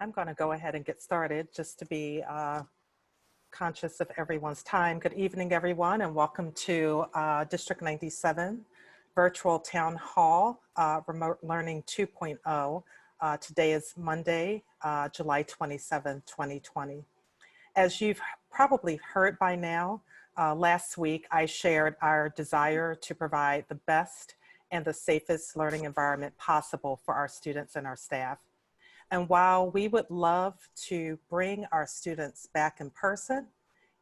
I'm going to go ahead and get started just to be conscious of everyone's time. Good evening, everyone, and welcome to District 97 Virtual Town Hall, Remote Learning 2.0. Today is Monday, July 27, 2020. As you've probably heard by now, last week I shared our desire to provide the best and the safest learning environment possible for our students and our staff. And while we would love to bring our students back in person,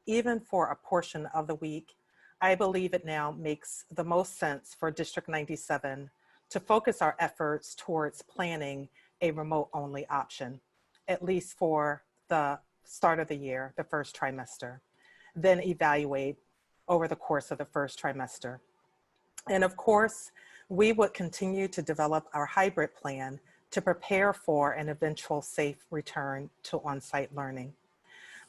even for a portion of the week, I believe it now makes the most sense for District 97 to focus our efforts towards planning a remote-only option, at least for the start of the year, the first trimester, then evaluate over the course of the first trimester. And of course, we would continue to develop our hybrid plan to prepare for an eventual safe return to on-site learning.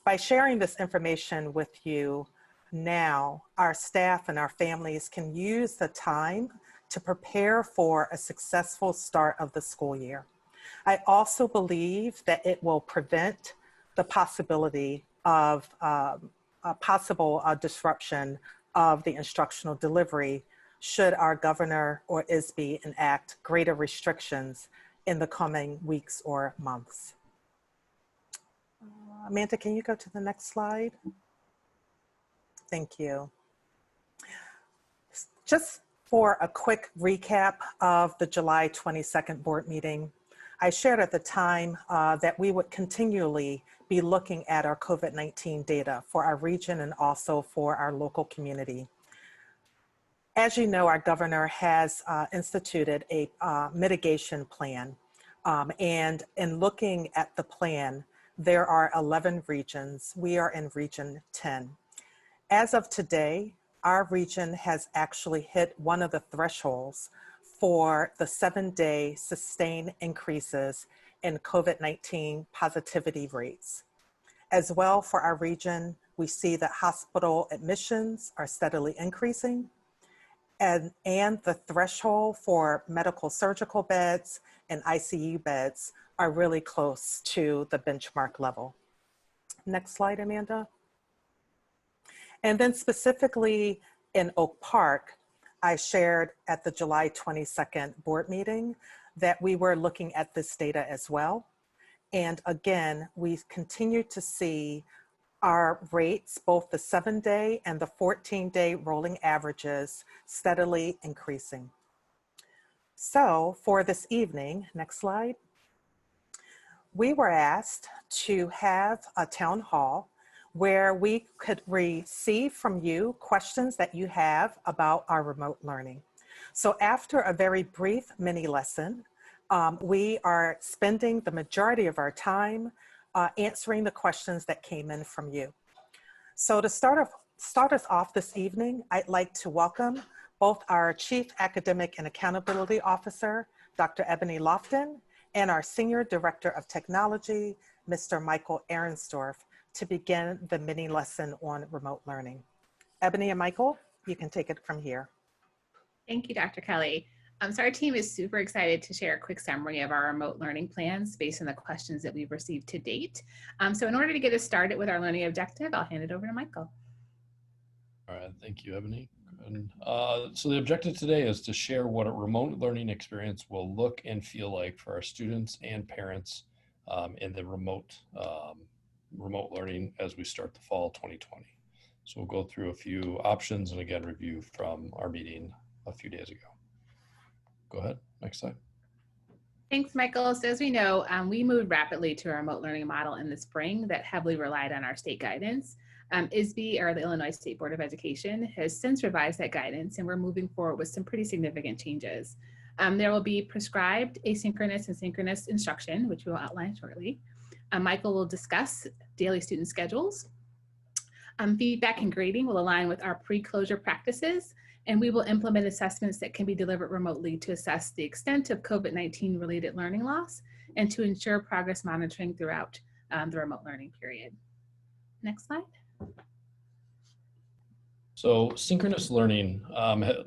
By sharing this information with you now, our staff and our families can use the time to prepare for a successful start of the school year. I also believe that it will prevent the possibility of a possible disruption of the instructional delivery should our governor or ISB enact greater restrictions in the coming weeks or months. Amanda, can you go to the next slide? Thank you. Just for a quick recap of the July 22nd board meeting, I shared at the time that we would continually be looking at our COVID-19 data for our region and also for our local community. As you know, our governor has instituted a mitigation plan. And in looking at the plan, there are 11 regions. We are in region 10. As of today, our region has actually hit one of the thresholds for the 7-day sustained increases in COVID-19 positivity rates. As well, for our region, we see that hospital admissions are steadily increasing, and the threshold for medical surgical beds and ICU beds are really close to the benchmark level. Next slide, Amanda. And then specifically in Oak Park, I shared at the July 22nd board meeting that we were looking at this data as well. And again, we continue to see our rates, both the 7-day and the 14-day rolling averages, steadily increasing. So for this evening, next slide, we were asked to have a town hall where we could receive from you questions that you have about our remote learning. So after a very brief mini lesson, we are spending the majority of our time answering the questions that came in from you. So to start us off this evening, I'd like to welcome both our Chief Academic and Accountability Officer, Dr. Ebony Lofton, and our Senior Director of Technology, Mr. Michael Ahrensdorf, to begin the mini lesson on remote learning. Ebony and Michael, you can take it from here. Thank you, Dr. Kelly. So our team is super excited to share a quick summary of our remote learning plans based on the questions that we've received to date. So in order to get us started with our learning objective, I'll hand it over to Michael. All right, thank you, Ebony. So the objective today is to share what a remote learning experience will look and feel like for our students and parents in the remote learning as we start the fall 2020. So we'll go through a few options and again review from our meeting a few days ago. Go ahead, next slide. Thanks, Michael. So as we know, we moved rapidly to a remote learning model in the spring that heavily relied on our state guidance. ISB, or the Illinois State Board of Education, has since revised that guidance, and we're moving forward with some pretty significant changes. There will be prescribed asynchronous and synchronous instruction, which we'll outline shortly. Michael will discuss daily student schedules. Feedback and grading will align with our pre-closure practices, and we will implement assessments that can be delivered remotely to assess the extent of COVID-19 related learning loss and to ensure progress monitoring throughout the remote learning period. Next slide. So synchronous learning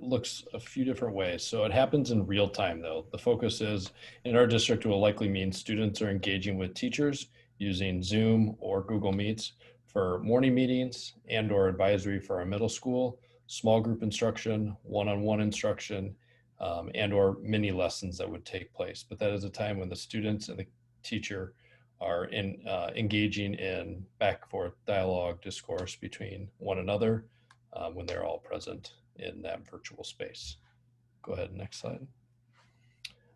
looks a few different ways. So it happens in real time though. The focus is in our district will likely mean students are engaging with teachers using Zoom or Google Meets for morning meetings and or advisory for our middle school, small group instruction, one-on-one instruction, and or mini lessons that would take place. But that is a time when the students and the teacher are engaging in back and forth dialogue, discourse between one another when they're all present in that virtual space. Go ahead, next slide.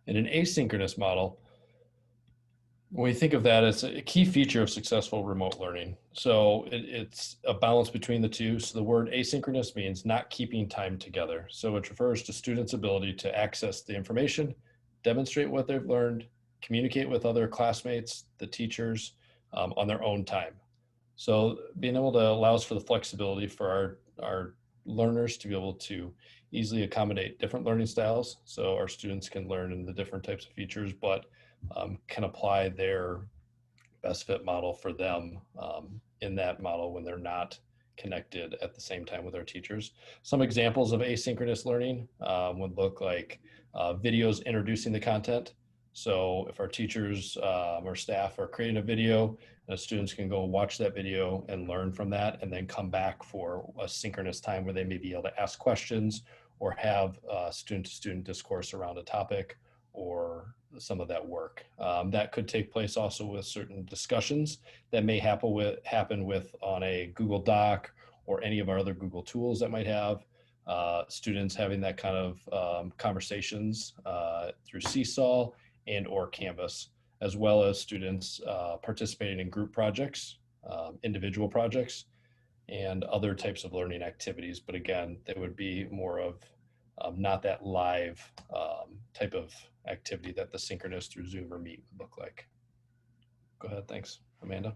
In an asynchronous model, when we think of that as a key feature of successful remote learning, so it's a balance between the two. So the word asynchronous means not keeping time together. So it refers to students' ability to access the information, demonstrate what they've learned, communicate with other classmates, the teachers on their own time. So being able to allows for the flexibility for our learners to be able to easily accommodate different learning styles. So our students can learn in the different types of features, but can apply their best fit model for them in that model when they're not connected at the same time with our teachers. Some examples of asynchronous learning would look like videos introducing the content. So if our teachers or staff are creating a video, students can go watch that video and learn from that and then come back for a synchronous time where they may be able to ask questions or have student-to-student discourse around a topic or some of that work. That could take place also with certain discussions that may happen with on a Google Doc or any of our other Google tools that might have students having that kind of conversations through Seesaw and or Canvas, as well as students participating in group projects, individual projects, and other types of learning activities. But again, they would be more of not that live type of activity that the synchronous through Zoom or Meet would look like. Go ahead, thanks. Amanda?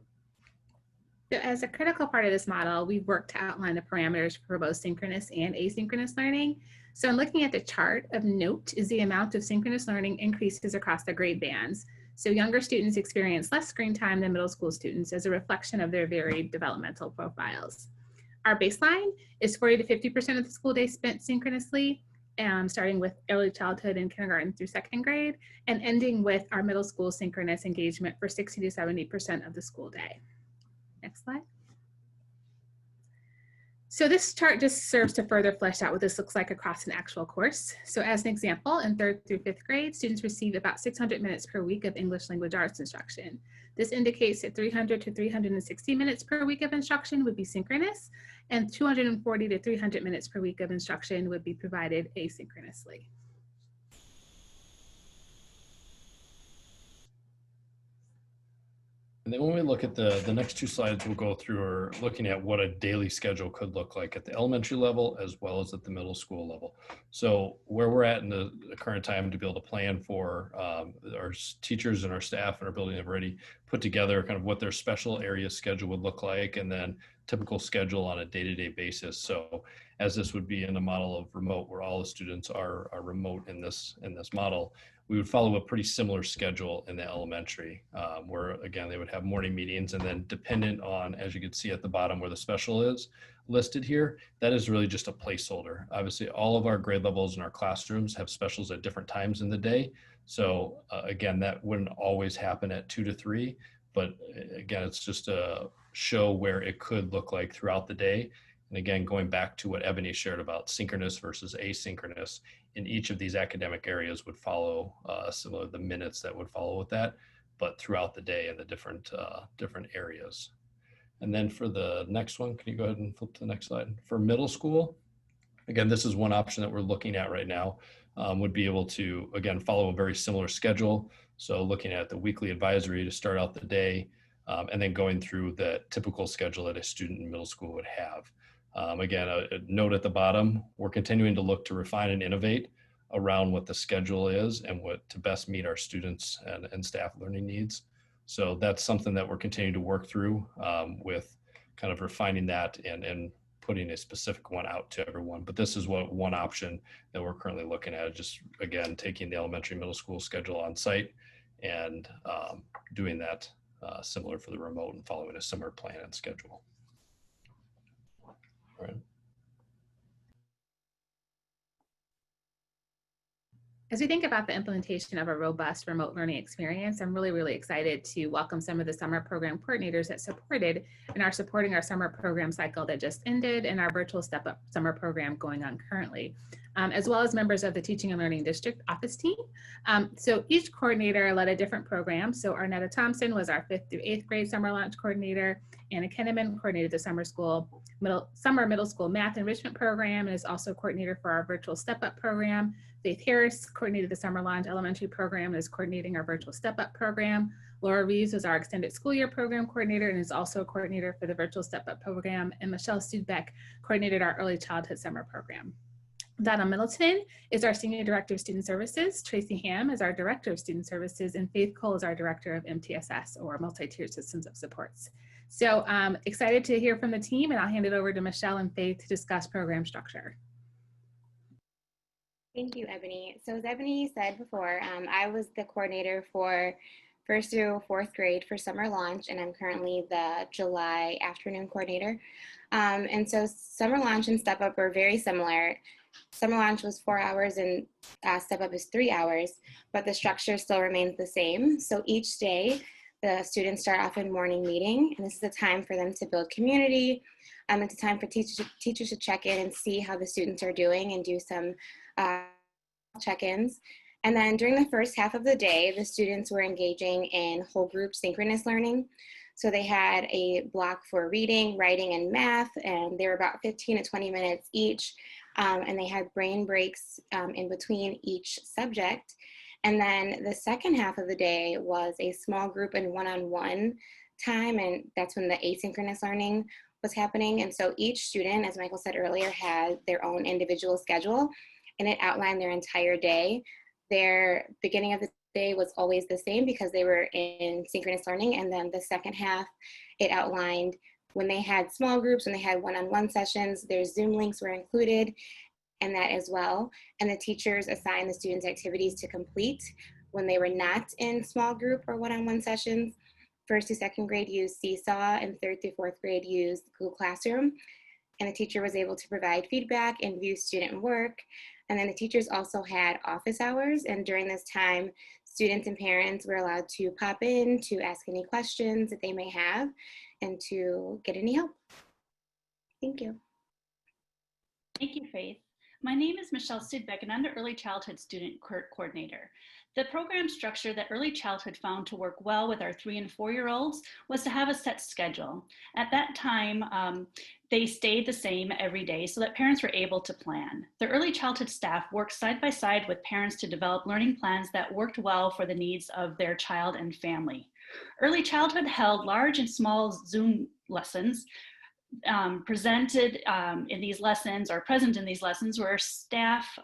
So as a critical part of this model, we've worked to outline the parameters for both synchronous and asynchronous learning. So in looking at the chart, of note is the amount of synchronous learning increases across the grade bands. So younger students experience less screen time than middle school students as a reflection of their varied developmental profiles. Our baseline is 40 to 50% of the school day spent synchronously, starting with early childhood and kindergarten through second grade, and ending with our middle school synchronous engagement for 60 to 70% of the school day. Next slide. So this chart just serves to further flesh out what this looks like across an actual course. So as an example, in 3rd through 5th grade, students receive about 600 minutes per week of English language arts instruction. This indicates that 300 to 360 minutes per week of instruction would be synchronous, and 240 to 300 minutes per week of instruction would be provided asynchronously. And then when we look at the next two slides, we'll go through are looking at what a daily schedule could look like at the elementary level as well as at the middle school level. So where we're at in the current time to be able to plan for our teachers and our staff and our building have already put together kind of what their special area schedule would look like and then typical schedule on a day-to-day basis. So as this would be in a model of remote where all the students are remote in this model, we would follow a pretty similar schedule in the elementary where again, they would have morning meetings and then dependent on, as you can see at the bottom where the special is listed here, that is really just a placeholder. Obviously all of our grade levels in our classrooms have specials at different times in the day. So again, that wouldn't always happen at 2 to 3, but again, it's just a show where it could look like throughout the day. And again, going back to what Ebony shared about synchronous versus asynchronous, in each of these academic areas would follow similar the minutes that would follow with that, but throughout the day in the different areas. And then for the next one, can you go ahead and flip to the next slide? For middle school, again, this is one option that we're looking at right now, would be able to, again, follow a very similar schedule. So looking at the weekly advisory to start out the day, and then going through the typical schedule that a student in middle school would have. Again, a note at the bottom, we're continuing to look to refine and innovate around what the schedule is and what to best meet our students and staff learning needs. So that's something that we're continuing to work through with kind of refining that and putting a specific one out to everyone. But this is one option that we're currently looking at, just again, taking the elementary middle school schedule on site and doing that similar for the remote and following a similar plan and schedule. All right. As we think about the implementation of a robust remote learning experience, I'm really excited to welcome some of the summer program coordinators that supported and are supporting our summer program cycle that just ended and our virtual Step Up summer program going on currently, as well as members of the Teaching and Learning District office team. So each coordinator led a different program. So Arnetta Thompson was our 5th through 8th grade summer launch coordinator. Anna Kenneman coordinated the summer middle school math enrichment program and is also coordinator for our virtual Step Up program. Faith Harris coordinated the Summer Launch Elementary program and is coordinating our virtual Step Up program. Laura Reeves was our extended school year program coordinator and is also a coordinator for the virtual Step Up program. And Michelle Studbeck coordinated our early childhood summer program. Donna Middleton is our Senior Director of Student Services. Tracy Ham is our Director of Student Services, and Faith Cole is our Director of MTSS, or Multi-Tiered Systems of Supports. So excited to hear from the team, and I'll hand it over to Michelle and Faith to discuss program structure. Thank you, Ebony. So as Ebony said before, I was the coordinator for 1st through 4th grade for summer launch, and I'm currently the July afternoon coordinator. And so summer launch and Step Up are very similar. Summer launch was 4 hours and Step Up is 3 hours, but the structure still remains the same. So each day, the students start off in morning meeting, and this is a time for them to build community. It's a time for teachers to check in and see how the students are doing and do some check-ins. And then during the first half of the day, the students were engaging in whole group synchronous learning. So they had a block for reading, writing, and math, and they were about 15 to 20 minutes each. And they had brain breaks in between each subject. And then the second half of the day was a small group and one-on-one time, and that's when the asynchronous learning was happening. And so each student, as Michael said earlier, had their own individual schedule, and it outlined their entire day. Their beginning of the day was always the same because they were in synchronous learning, and then the second half, it outlined when they had small groups, when they had one-on-one sessions, their Zoom links were included, and that as well. And the teachers assigned the students activities to complete when they were not in small group or one-on-one sessions. 1st to 2nd grade used Seesaw, and 3rd through 4th grade used Google Classroom. And the teacher was able to provide feedback and view student work. And then the teachers also had office hours, and during this time, students and parents were allowed to pop in to ask any questions that they may have and to get any help. Thank you. Thank you, Faith. My name is Michelle Studbeck, and I'm the Early Childhood Student Coordinator. The program structure that Early Childhood found to work well with our 3- and 4-year-olds was to have a set schedule. At that time, they stayed the same every day so that parents were able to plan. The Early Childhood staff worked side by side with parents to develop learning plans that worked well for the needs of their child and family. Early Childhood held large and small Zoom lessons. Present in these lessons were staff,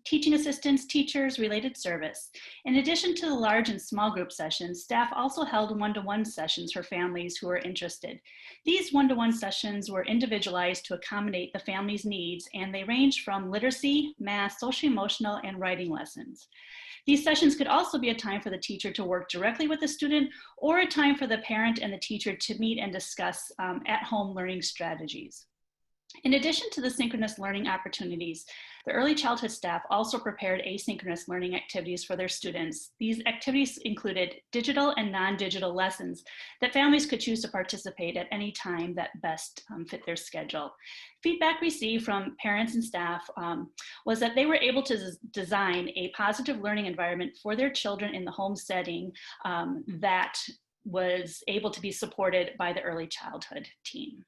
teaching assistants, teachers, related service. In addition to the large and small group sessions, staff also held one-to-one sessions for families who were interested. These one-to-one sessions were individualized to accommodate the family's needs, and they ranged from literacy, math, social emotional, and writing lessons. These sessions could also be a time for the teacher to work directly with the student, or a time for the parent and the teacher to meet and discuss at-home learning strategies. In addition to the synchronous learning opportunities, the Early Childhood staff also prepared asynchronous learning activities for their students. These activities included digital and non-digital lessons that families could choose to participate at any time that best fit their schedule. Feedback received from parents and staff was that they were able to design a positive learning environment for their children in the home setting that was able to be supported by the Early Childhood team.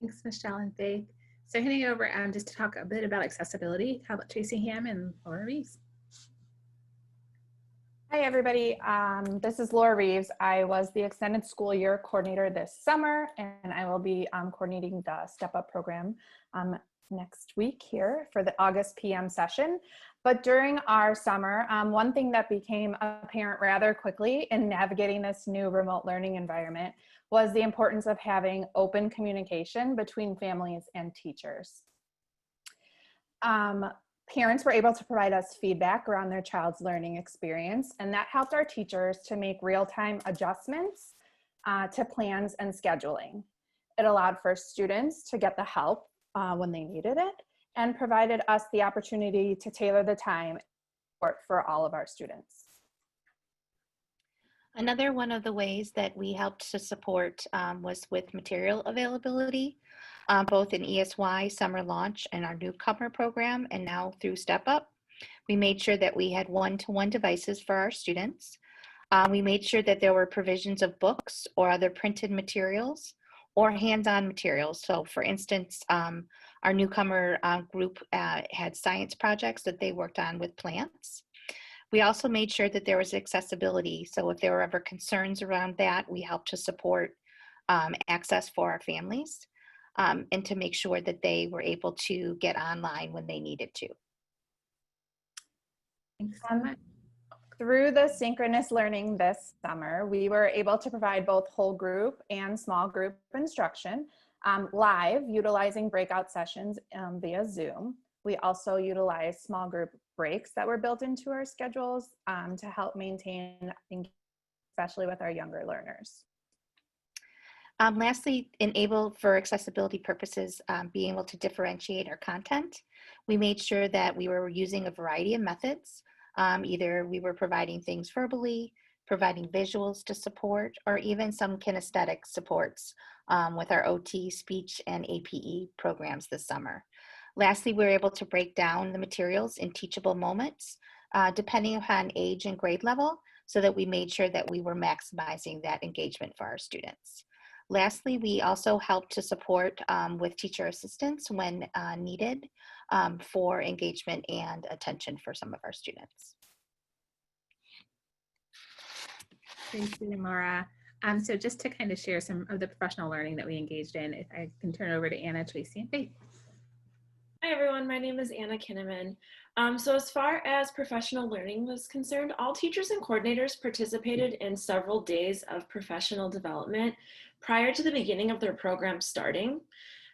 Thanks, Michelle and Faith. So heading over just to talk a bit about accessibility. How about Tracy Ham and Laura Reeves? Hi, everybody. This is Laura Reeves. I was the extended school year coordinator this summer, and I will be coordinating the Step Up program next week here for the August PM session. But during our summer, one thing that became apparent rather quickly in navigating this new remote learning environment was the importance of having open communication between families and teachers. Parents were able to provide us feedback around their child's learning experience, and that helped our teachers to make real-time adjustments to plans and scheduling. It allowed for students to get the help when they needed it, and provided us the opportunity to tailor the time for all of our students. Another one of the ways that we helped to support was with material availability, both in ESY, summer launch, and our newcomer program, and now through Step Up. We made sure that we had one-to-one devices for our students. We made sure that there were provisions of books or other printed materials or hands-on materials. So for instance, our newcomer group had science projects that they worked on with plants. We also made sure that there was accessibility. So if there were ever concerns around that, we helped to support access for our families and to make sure that they were able to get online when they needed to. Thanks so much. Through the synchronous learning this summer, we were able to provide both whole group and small group instruction live, utilizing breakout sessions via Zoom. We also utilized small group breaks that were built into our schedules to help maintain engagement, especially with our younger learners. Lastly, enable for accessibility purposes, being able to differentiate our content. We made sure that we were using a variety of methods. Either we were providing things verbally, providing visuals to support, or even some kinesthetic supports with our OT, speech, and APE programs this summer. Lastly, we were able to break down the materials in teachable moments, depending upon age and grade level, so that we made sure that we were maximizing that engagement for our students. Lastly, we also helped to support with teacher assistance when needed for engagement and attention for some of our students. Thanks, Sue and Laura. So just to kind of share some of the professional learning that we engaged in, if I can turn it over to Anna, Tracy, and Faith. Hi everyone, my name is Anna Kinnaman. So as far as professional learning was concerned, all teachers and coordinators participated in several days of professional development prior to the beginning of their program starting.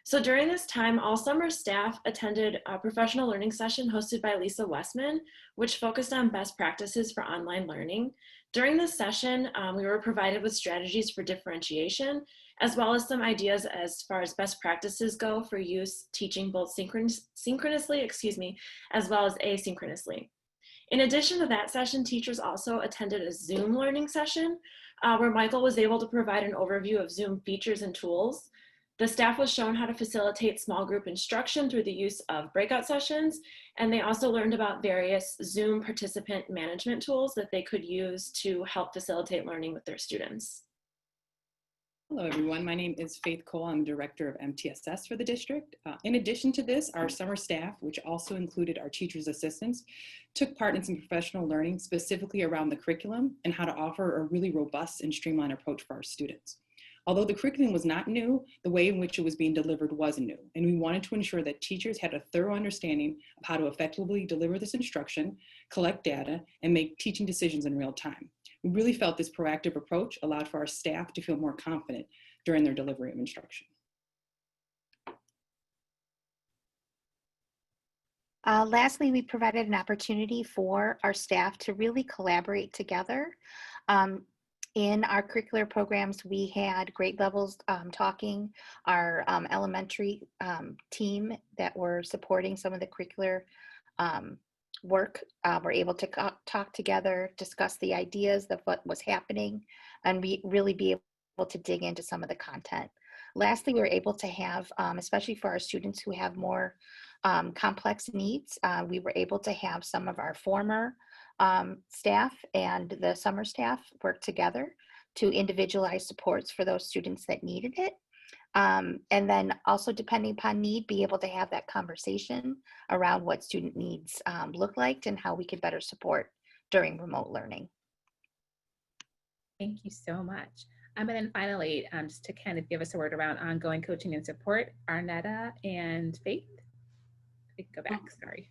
So during this time, all summer staff attended a professional learning session hosted by Lisa Westman, which focused on best practices for online learning. During this session, we were provided with strategies for differentiation, as well as some ideas as far as best practices go for use teaching both synchronously, as well as asynchronously. In addition to that session, teachers also attended a Zoom learning session where Michael was able to provide an overview of Zoom features and tools. The staff was shown how to facilitate small group instruction through the use of breakout sessions, and they also learned about various Zoom participant management tools that they could use to help facilitate learning with their students. Hello everyone, my name is Faith Cole. I'm Director of MTSS for the district. In addition to this, our summer staff, which also included our teachers' assistants, took part in some professional learning specifically around the curriculum and how to offer a really robust and streamlined approach for our students. Although the curriculum was not new, the way in which it was being delivered was new, and we wanted to ensure that teachers had a thorough understanding of how to effectively deliver this instruction, collect data, and make teaching decisions in real time. We really felt this proactive approach allowed for our staff to feel more confident during their delivery of instruction. Lastly, we provided an opportunity for our staff to really collaborate together. In our curricular programs, we had grade levels talking, our elementary team that were supporting some of the curricular work were able to talk together, discuss the ideas of what was happening, and really be able to dig into some of the content. Lastly, we were able to have, especially for our students who have more complex needs, we were able to have some of our former staff and the summer staff work together to individualize supports for those students that needed it. And then also, depending upon need, be able to have that conversation around what student needs look like and how we could better support during remote learning. Thank you so much. And then finally, just to kind of give us a word around ongoing coaching and support, Arnetta and Faith. We can go back, sorry.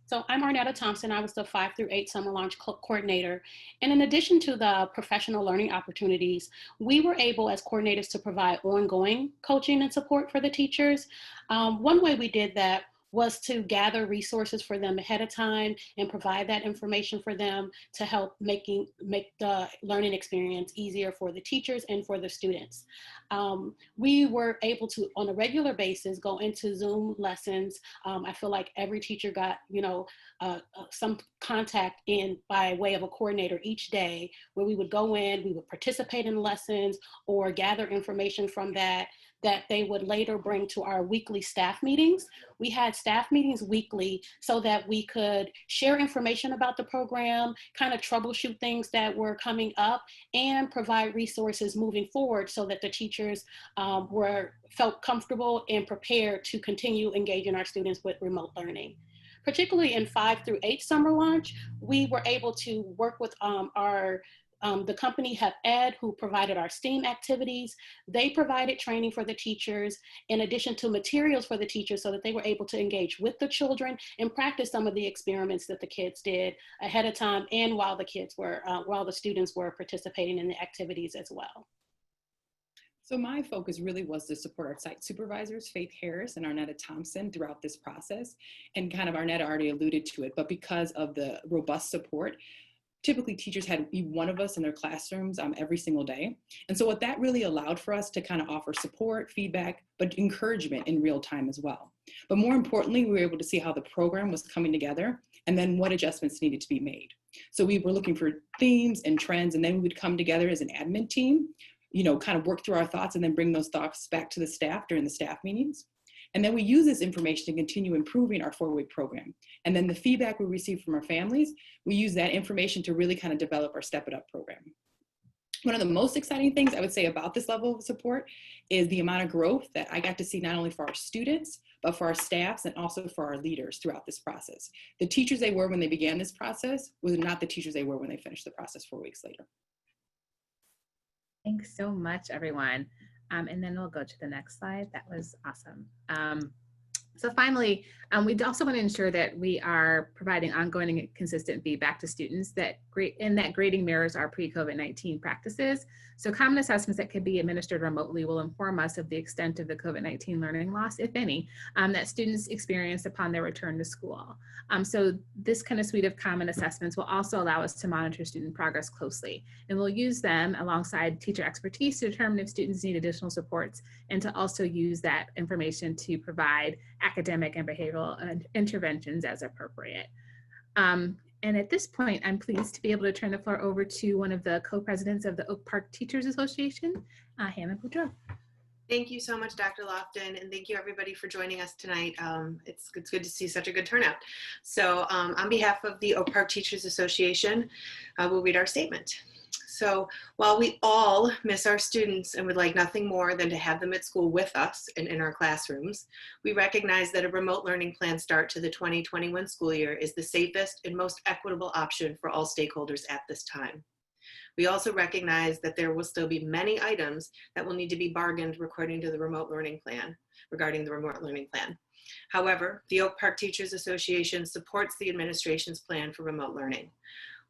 So I'm Arnetta Thompson. I was the 5 through 8 summer launch coordinator. And in addition to the professional learning opportunities, we were able as coordinators to provide ongoing coaching and support for the teachers. One way we did that was to gather resources for them ahead of time and provide that information for them to help make the learning experience easier for the teachers and for the students. We were able to, on a regular basis, go into Zoom lessons. I feel like every teacher got, some contact in by way of a coordinator each day, where we would go in, we would participate in lessons or gather information from that they would later bring to our weekly staff meetings. We had staff meetings weekly so that we could share information about the program, kind of troubleshoot things that were coming up, and provide resources moving forward so that the teachers felt comfortable and prepared to continue engaging our students with remote learning. Particularly in 5 through 8 summer launch, we were able to work with the company Have Ed, who provided our STEAM activities. They provided training for the teachers in addition to materials for the teachers so that they were able to engage with the children and practice some of the experiments that the kids did ahead of time and while the students were participating in the activities as well. So my focus really was to support our site supervisors, Faith Harris and Arnetta Thompson, throughout this process. And kind of Arnetta already alluded to it, but because of the robust support, typically teachers had one of us in their classrooms every single day. And so what that really allowed for us to kind of offer support, feedback, but encouragement in real time as well. But more importantly, we were able to see how the program was coming together and then what adjustments needed to be made. So we were looking for themes and trends, and then we would come together as an admin team, kind of work through our thoughts and then bring those thoughts back to the staff during the staff meetings. And then we use this information to continue improving our 4-week program. And then the feedback we receive from our families, we use that information to really kind of develop our Step It Up program. One of the most exciting things I would say about this level of support is the amount of growth that I got to see not only for our students, but for our staffs and also for our leaders throughout this process. The teachers they were when they began this process was not the teachers they were when they finished the process 4 weeks later. Thanks so much, everyone. And then we'll go to the next slide. That was awesome. So finally, we also want to ensure that we are providing ongoing and consistent feedback to students that grading mirrors our pre-COVID-19 practices. So common assessments that could be administered remotely will inform us of the extent of the COVID-19 learning loss, if any, that students experienced upon their return to school. So this kind of suite of common assessments will also allow us to monitor student progress closely. And we'll use them alongside teacher expertise to determine if students need additional supports, and to also use that information to provide academic and behavioral interventions as appropriate. And at this point, I'm pleased to be able to turn the floor over to one of the co-presidents of the Oak Park Teachers Association, Hannah Boudreau. Thank you so much, Dr. Lofton, and thank you everybody for joining us tonight. It's good to see such a good turnout. So on behalf of the Oak Park Teachers Association, we'll read our statement. So while we all miss our students and would like nothing more than to have them at school with us and in our classrooms, we recognize that a remote learning plan start to the 2021 school year is the safest and most equitable option for all stakeholders at this time. We also recognize that there will still be many items that will need to be bargained regarding the remote learning plan. However, the Oak Park Teachers Association supports the administration's plan for remote learning.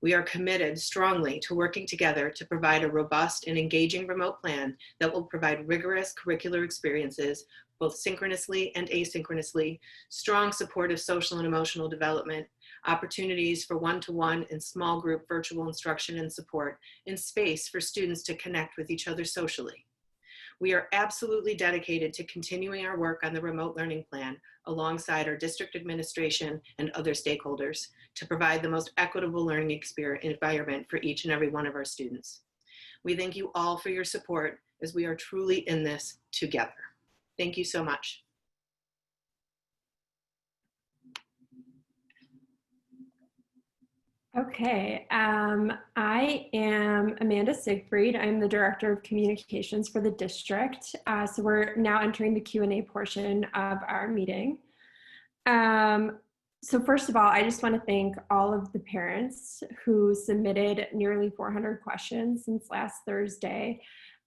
We are committed strongly to working together to provide a robust and engaging remote plan that will provide rigorous curricular experiences, both synchronously and asynchronously, strong supportive social and emotional development, opportunities for one-to-one and small group virtual instruction and support, and space for students to connect with each other socially. We are absolutely dedicated to continuing our work on the remote learning plan alongside our district administration and other stakeholders to provide the most equitable learning environment for each and every one of our students. We thank you all for your support as we are truly in this together. Thank you so much. Okay, I am Amanda Siegfried. I'm the Director of Communications for the district. So we're now entering the Q&A portion of our meeting. So first of all, I just want to thank all of the parents who submitted nearly 400 questions since last Thursday.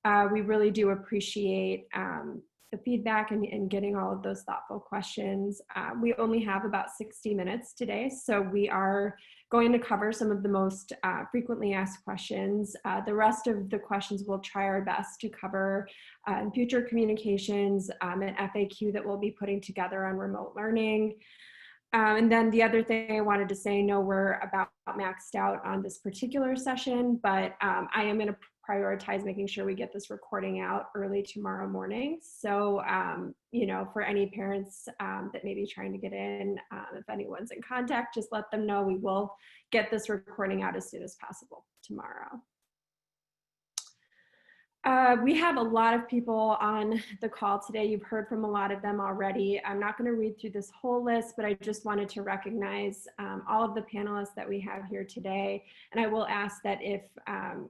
We really do appreciate the feedback and getting all of those thoughtful questions. We only have about 60 minutes today, so we are going to cover some of the most frequently asked questions. The rest of the questions we'll try our best to cover in future communications, an FAQ that we'll be putting together on remote learning. And then the other thing I wanted to say, no, we're about maxed out on this particular session, but I am going to prioritize making sure we get this recording out early tomorrow morning. So, you know, for any parents that may be trying to get in, if anyone's in contact, just let them know. We will get this recording out as soon as possible tomorrow. We have a lot of people on the call today. You've heard from a lot of them already. I'm not going to read through this whole list, but I just wanted to recognize all of the panelists that we have here today. And I will ask that if,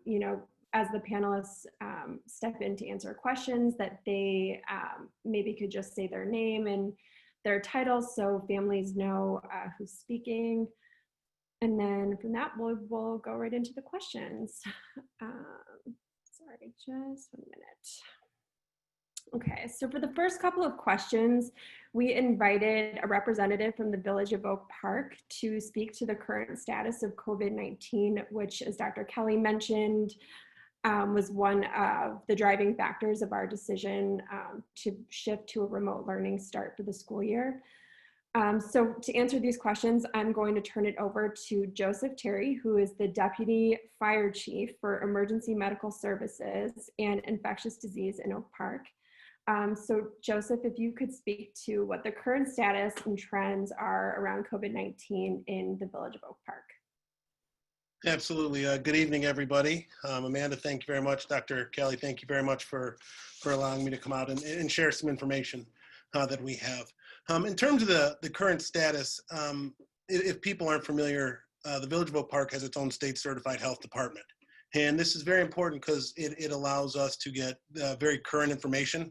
you know, as the panelists step in to answer questions, that they maybe could just say their name and their titles so families know who's speaking. And then from that, we'll go right into the questions. Sorry, just 1 minute. Okay, so for the first couple of questions, we invited a representative from the Village of Oak Park to speak to the current status of COVID-19, which, as Dr. Kelly mentioned, was one of the driving factors of our decision to shift to a remote learning start for the school year. So to answer these questions, I'm going to turn it over to Joseph Terry, who is the Deputy Fire Chief for Emergency Medical Services and Infectious Disease in Oak Park. So Joseph, if you could speak to what the current status and trends are around COVID-19 in the Village of Oak Park. Absolutely. Good evening, everybody. Amanda, thank you very much. Dr. Kelly, thank you very much for allowing me to come out and share some information that we have. In terms of the current status, if people aren't familiar, the Village of Oak Park has its own state certified health department. And this is very important because it allows us to get very current information.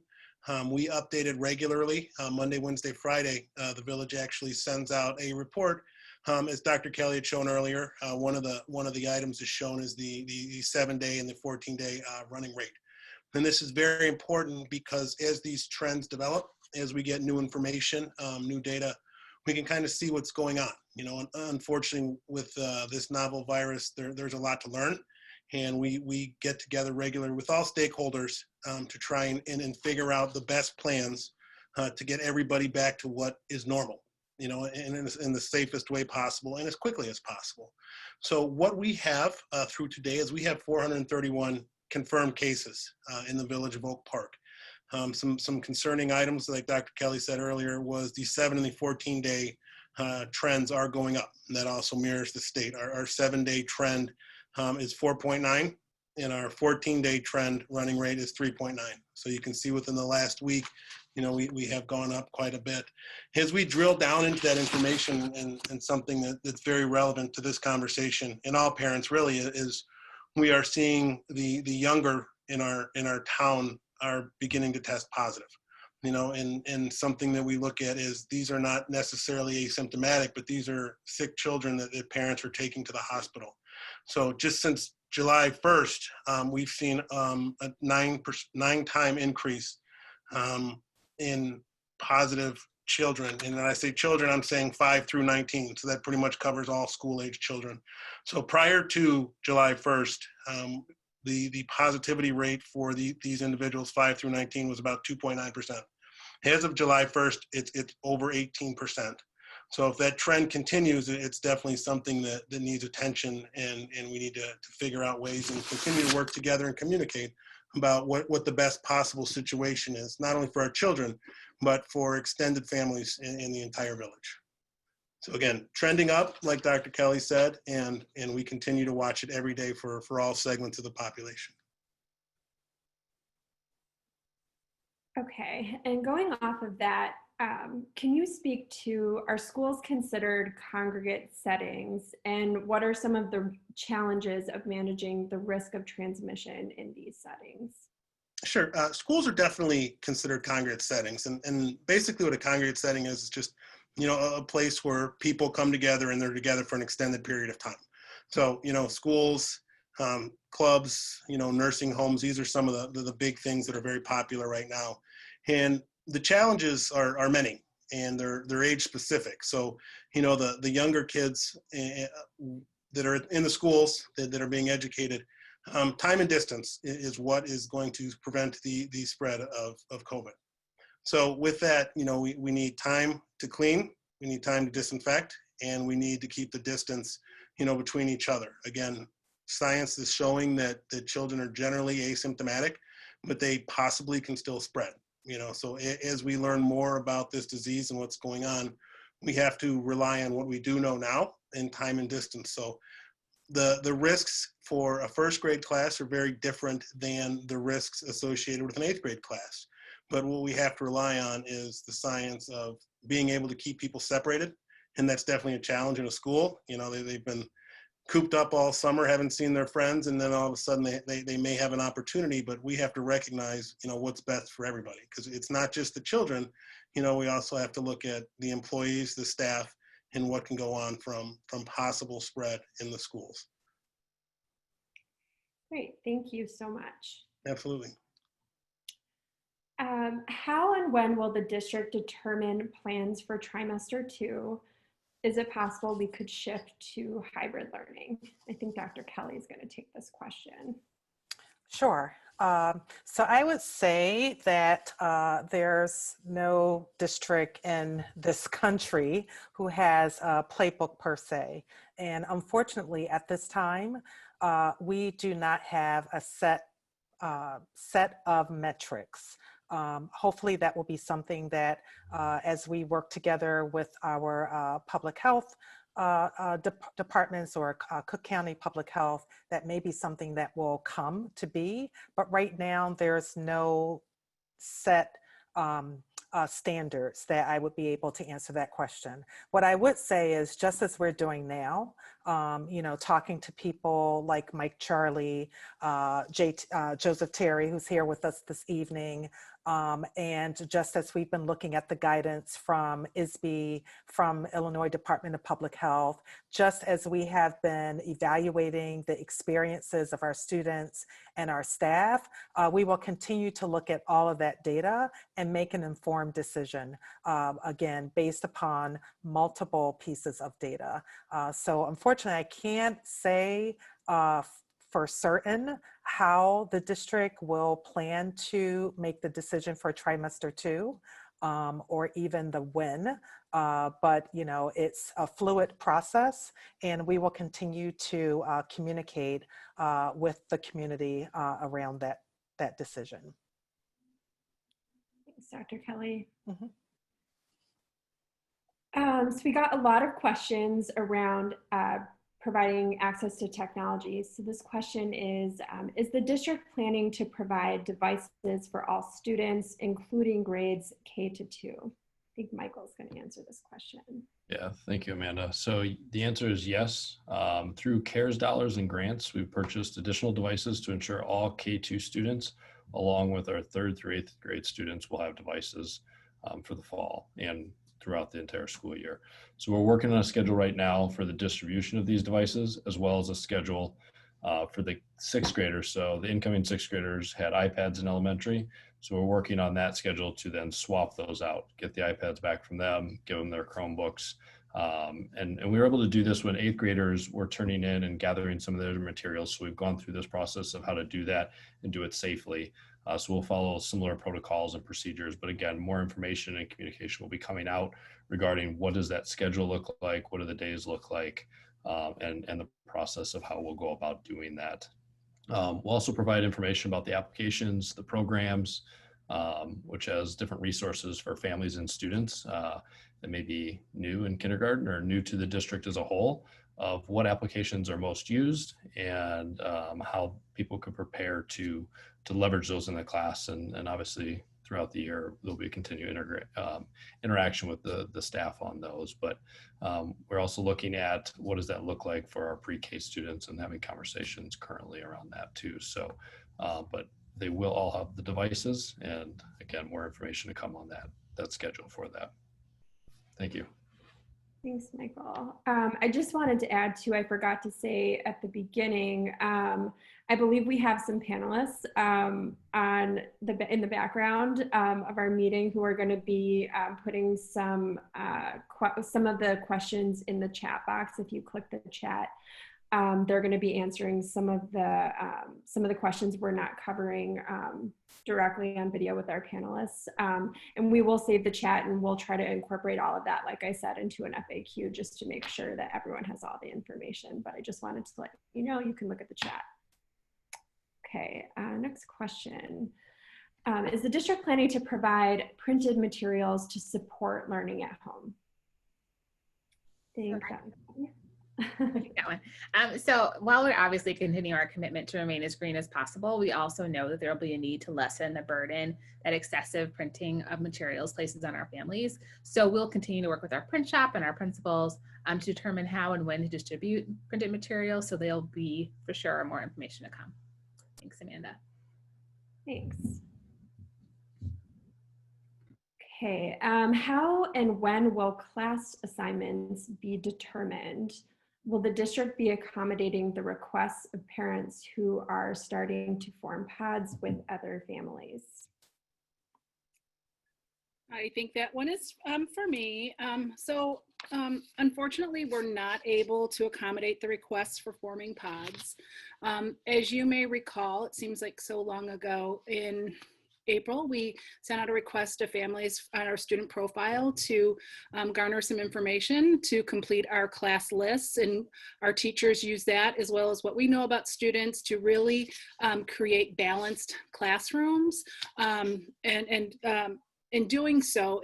We update it regularly. Monday, Wednesday, Friday, the village actually sends out a report. As Dr. Kelly had shown earlier, one of the items is shown is the 7-day and the 14-day running rate. And this is very important because as these trends develop, as we get new information, new data, we can kind of see what's going on. You know, unfortunately with this novel virus, there's a lot to learn. And we get together regularly with all stakeholders to try and figure out the best plans to get everybody back to what is normal, you know, in the safest way possible and as quickly as possible. So what we have through today is we have 431 confirmed cases in the Village of Oak Park. Some concerning items, like Dr. Kelly said earlier, was the 7 and the 14-day trends are going up. And that also mirrors the state. Our 7-day trend is 4.9, and our 14-day trend running rate is 3.9. So you can see within the last week, you know, we have gone up quite a bit. As we drill down into that information and something that's very relevant to this conversation, and all parents really, is we are seeing the younger in our town are beginning to test positive. You know, and something that we look at is these are not necessarily asymptomatic, but these are sick children that the parents are taking to the hospital. So just since July 1st, we've seen a 9-time increase in positive children. And when I say children, I'm saying 5 through 19. So that pretty much covers all school-age children. So prior to July 1st, the positivity rate for these individuals 5 through 19 was about 2.9%. As of July 1st, it's over 18%. So if that trend continues, it's definitely something that needs attention, and we need to figure out ways and continue to work together and communicate about what the best possible situation is, not only for our children, but for extended families in the entire village. So again, trending up, like Dr. Kelly said, and we continue to watch it every day for all segments of the population. Okay, and going off of that, can you speak to, are schools considered congregate settings, and what are some of the challenges of managing the risk of transmission in these settings? Sure, schools are definitely considered congregate settings, and basically what a congregate setting is just, you know, a place where people come together and they're together for an extended period of time. So, you know, schools, clubs, you know, nursing homes, these are some of the big things that are very popular right now. And the challenges are many. and they're age specific. So, the younger kids that are in the schools that are being educated, time and distance is what is going to prevent the spread of COVID. So with that, we need time to clean, we need time to disinfect, and we need to keep the distance, between each other. Again, science is showing that children are generally asymptomatic, but they possibly can still spread. So as we learn more about this disease and what's going on, we have to rely on what we do know now and time and distance. So the risks for a first grade class are very different than the risks associated with an 8th grade class. But what we have to rely on is the science of being able to keep people separated. And that's definitely a challenge in a school. They've been cooped up all summer, haven't seen their friends, and then all of a sudden they may have an opportunity, but we have to recognize, what's best for everybody, because it's not just the children. We also have to look at the employees, the staff, and what can go on from possible spread in the schools. Great, thank you so much. Absolutely. How and when will the district determine plans for trimester 2? Is it possible we could shift to hybrid learning? I think Dr. Kelly is going to take this question. Sure. So I would say that there's no district in this country who has a playbook per se. And unfortunately, at this time, we do not have a set of metrics. Hopefully that will be something that as we work together with our public health departments or Cook County Public Health, that may be something that will come to be. But right now there's no set standards that I would be able to answer that question. What I would say is, just as we're doing now, talking to people like Mike Charlie, Joseph Terry, who's here with us this evening, and just as we've been looking at the guidance from ISB, from Illinois Department of Public Health, just as we have been evaluating the experiences of our students and our staff, we will continue to look at all of that data and make an informed decision, again, based upon multiple pieces of data. So unfortunately, I can't say for certain how the district will plan to make the decision for trimester 2, or even the when, but it's a fluid process, and we will continue to communicate with the community around that decision. Thanks, Dr. Kelly. Mm-hmm. So we got a lot of questions around providing access to technology. So this question is the district planning to provide devices for all students, including grades K to 2? I think Michael's going to answer this question. Yeah, thank you, Amanda. So the answer is yes. Through CARES dollars and grants, we've purchased additional devices to ensure all K2 students, along with our 3rd through 8th grade students, will have devices for the fall and throughout the entire school year. So we're working on a schedule right now for the distribution of these devices, as well as a schedule for the 6th graders. So the incoming 6th graders had iPads in elementary. So we're working on that schedule to then swap those out, get the iPads back from them, give them their Chromebooks. And we were able to do this when 8th graders were turning in and gathering some of their materials. So we've gone through this process of how to do that and do it safely. So we'll follow similar protocols and procedures, but again, more information and communication will be coming out regarding what does that schedule look like, what do the days look like, and the process of how we'll go about doing that. We'll also provide information about the applications, the programs, which has different resources for families and students that may be new in kindergarten or new to the district as a whole, of what applications are most used and how people could prepare to leverage those in the class. And obviously throughout the year, there'll be continued interaction with the staff on those. But we're also looking at what does that look like for our pre-K students and having conversations currently around that too. So, but they will all have the devices, and again, more information to come on that schedule for that. Thank you. Thanks, Michael. I just wanted to add too, I forgot to say at the beginning, I believe we have some panelists in the background of our meeting who are going to be putting some of the questions in the chat box. If you click the chat, they're going to be answering some of the questions we're not covering directly on video with our panelists. And we will save the chat and we'll try to incorporate all of that, like I said, into an FAQ just to make sure that everyone has all the information. But I just wanted to let you know, you can look at the chat. Okay, next question. Is the district planning to provide printed materials to support learning at home? Thank you. That one. So while we're obviously continuing our commitment to remain as green as possible, we also know that there will be a need to lessen the burden that excessive printing of materials places on our families. So we'll continue to work with our print shop and our principals to determine how and when to distribute printed materials. So there'll be for sure more information to come. Thanks, Amanda. Thanks. Okay, how and when will class assignments be determined? Will the district be accommodating the requests of parents who are starting to form pods with other families? I think that one is for me. Unfortunately, we're not able to accommodate the requests for forming pods. As you may recall, it seems like so long ago, in April, we sent out a request to families on our student profile to garner some information to complete our class lists, and our teachers use that as well as what we know about students to really create balanced classrooms. In doing so,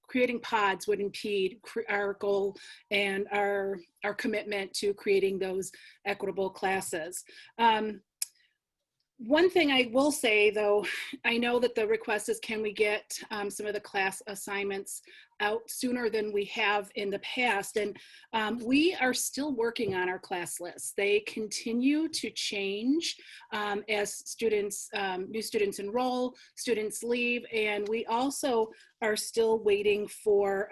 creating pods would impede our goal and our commitment to creating those equitable classes. One thing I will say, though, I know that the request is, can we get some of the class assignments out sooner than we have in the past? And we are still working on our class lists. They continue to change as students, new students enroll, students leave, and we also are still waiting for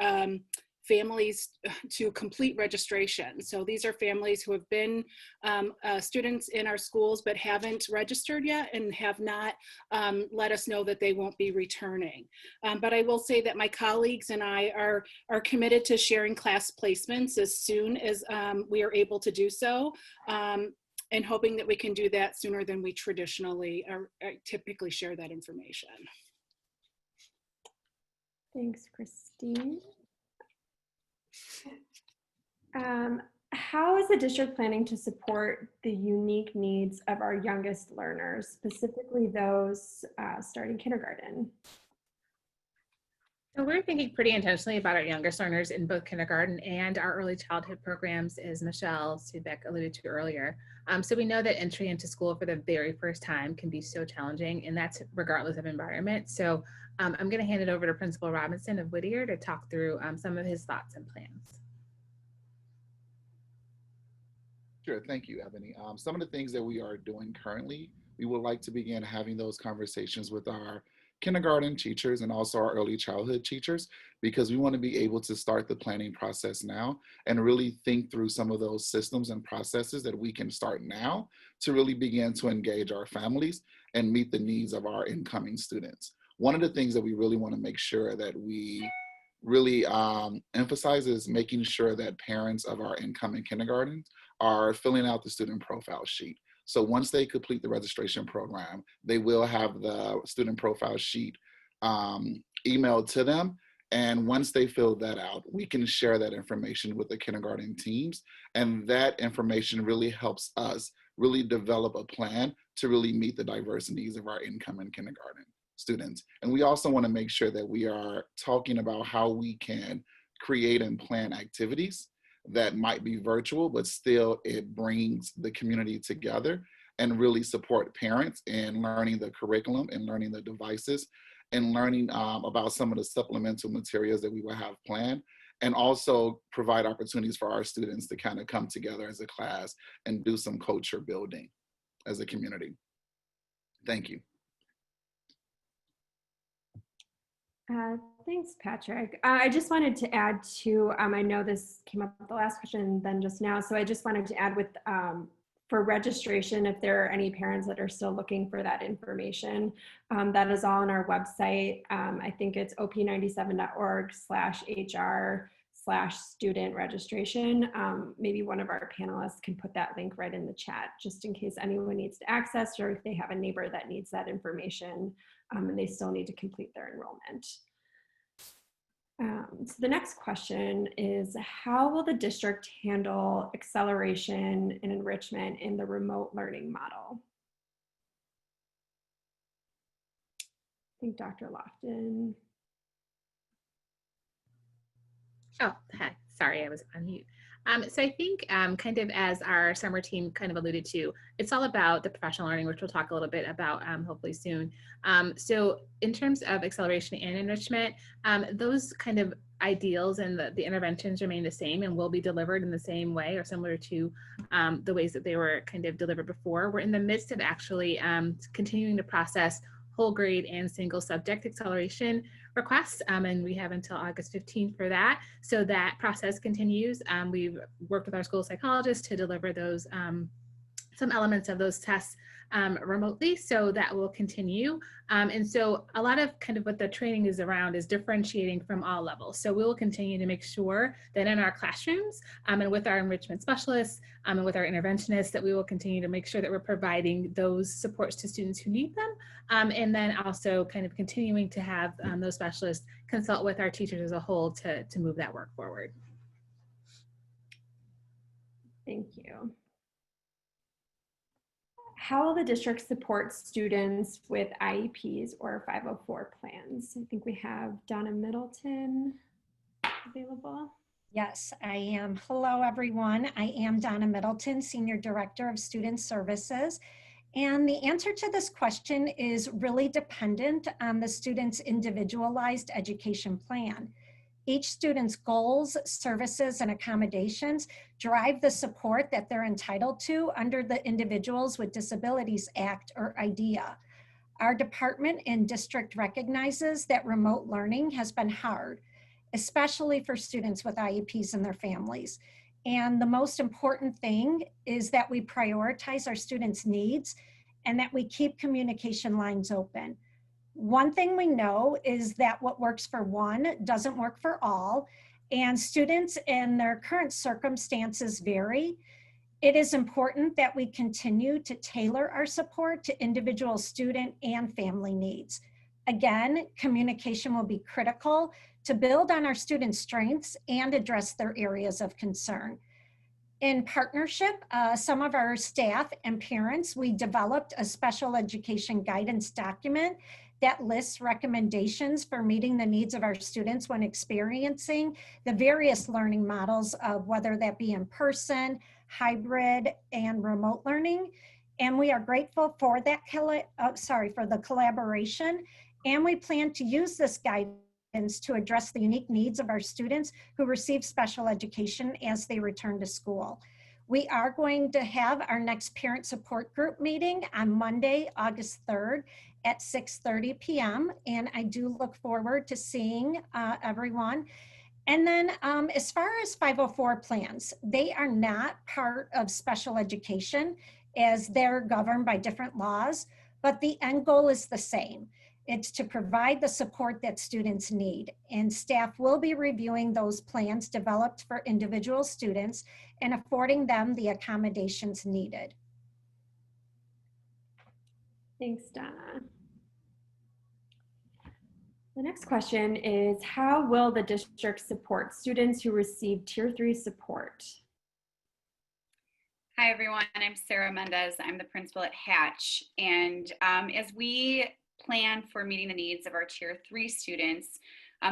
families to complete registration. So these are families who have been students in our schools but haven't registered yet and have not let us know that they won't be returning. But I will say that my colleagues and I are committed to sharing class placements as soon as we are able to do so, and hoping that we can do that sooner than we traditionally or typically share that information. Thanks, Christine. How is the district planning to support the unique needs of our youngest learners, specifically those starting kindergarten? So we're thinking pretty intentionally about our youngest learners in both kindergarten and our early childhood programs, as Michelle Stidbeck alluded to earlier. So we know that entry into school for the very first time can be so challenging, and that's regardless of environment. So I'm going to hand it over to Principal Robinson of Whittier to talk through some of his thoughts and plans. Sure, thank you, Ebony. Some of the things that we are doing currently, we would like to begin having those conversations with our kindergarten teachers and also our early childhood teachers, because we want to be able to start the planning process now and really think through some of those systems and processes that we can start now to really begin to engage our families and meet the needs of our incoming students. One of the things that we really want to make sure that we really emphasize is making sure that parents of our incoming kindergarten are filling out the student profile sheet. So once they complete the registration program, they will have the student profile sheet emailed to them. And once they fill that out, we can share that information with the kindergarten teams. And that information really helps us really develop a plan to really meet the diverse needs of our incoming kindergarten students. And we also want to make sure that we are talking about how we can create and plan activities that might be virtual, but still it brings the community together and really support parents in learning the curriculum and learning the devices and learning about some of the supplemental materials that we will have planned, and also provide opportunities for our students to kind of come together as a class and do some culture building as a community. Thank you. Thanks, Patrick. I just wanted to add to, I know this came up with the last question then just now, so I just wanted to add with, for registration, if there are any parents that are still looking for that information, that is all on our website. I think it's op97.org/HR/student registration. Maybe one of our panelists can put that link right in the chat, just in case anyone needs to access, or if they have a neighbor that needs that information and they still need to complete their enrollment. So the next question is, how will the district handle acceleration and enrichment in the remote learning model? I think Dr. Lofton. Oh, hi. Sorry, I was on mute. So I think kind of as our summer team kind of alluded to, it's all about the professional learning, which we'll talk a little bit about hopefully soon. So in terms of acceleration and enrichment, those kind of ideals and the interventions remain the same and will be delivered in the same way or similar to the ways that they were kind of delivered before. We're in the midst of actually continuing to process whole grade and single subject acceleration requests, and we have until August 15th for that. So that process continues. We've worked with our school psychologists to deliver those some elements of those tests remotely, so that will continue. And so a lot of kind of what the training is around is differentiating from all levels. So we will continue to make sure that in our classrooms and with our enrichment specialists and with our interventionists, that we will continue to make sure that we're providing those supports to students who need them. And then also kind of continuing to have those specialists consult with our teachers as a whole to move that work forward. Thank you. How will the district support students with IEPs or 504 plans? I think we have Donna Middleton available. Yes, I am. Hello, everyone. I am Donna Middleton, Senior Director of Student Services. And the answer to this question is really dependent on the student's individualized education plan. Each student's goals, services, and accommodations drive the support that they're entitled to under the Individuals with Disabilities Act or IDEA. Our department and district recognizes that remote learning has been hard, especially for students with IEPs and their families. And the most important thing is that we prioritize our students' needs and that we keep communication lines open. One thing we know is that what works for one doesn't work for all, and students and their current circumstances vary. It is important that we continue to tailor our support to individual student and family needs. Again, communication will be critical to build on our students' strengths and address their areas of concern. In partnership, some of our staff and parents, we developed a special education guidance document that lists recommendations for meeting the needs of our students when experiencing the various learning models of whether that be in person, hybrid, and remote learning. And we are grateful for that, for the collaboration. And we plan to use this guidance to address the unique needs of our students who receive special education as they return to school. We are going to have our next parent support group meeting on Monday, August 3rd at 6:30 p.m. And I do look forward to seeing everyone. And then as far as 504 plans, they are not part of special education as they're governed by different laws, but the end goal is the same. It's to provide the support that students need, and staff will be reviewing those plans developed for individual students and affording them the accommodations needed. Thanks, Donna. The next question is, how will the district support students who receive Tier 3 support? Hi, everyone. I'm Sarah Mendez. I'm the principal at Hatch. And as we plan for meeting the needs of our Tier 3 students,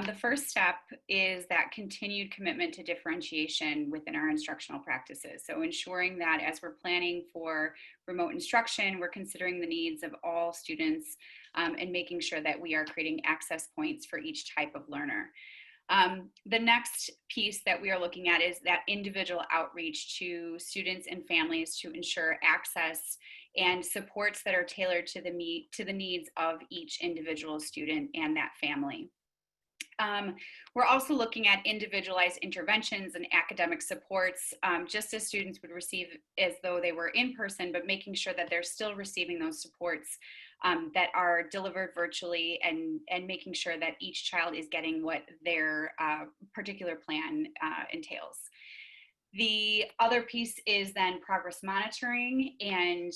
the first step is that continued commitment to differentiation within our instructional practices. So ensuring that as we're planning for remote instruction, we're considering the needs of all students and making sure that we are creating access points for each type of learner. The next piece that we are looking at is that individual outreach to students and families to ensure access and supports that are tailored to the needs of each individual student and that family. We're also looking at individualized interventions and academic supports, just as students would receive as though they were in person, but making sure that they're still receiving those supports that are delivered virtually, and making sure that each child is getting what their particular plan entails. The other piece is then progress monitoring and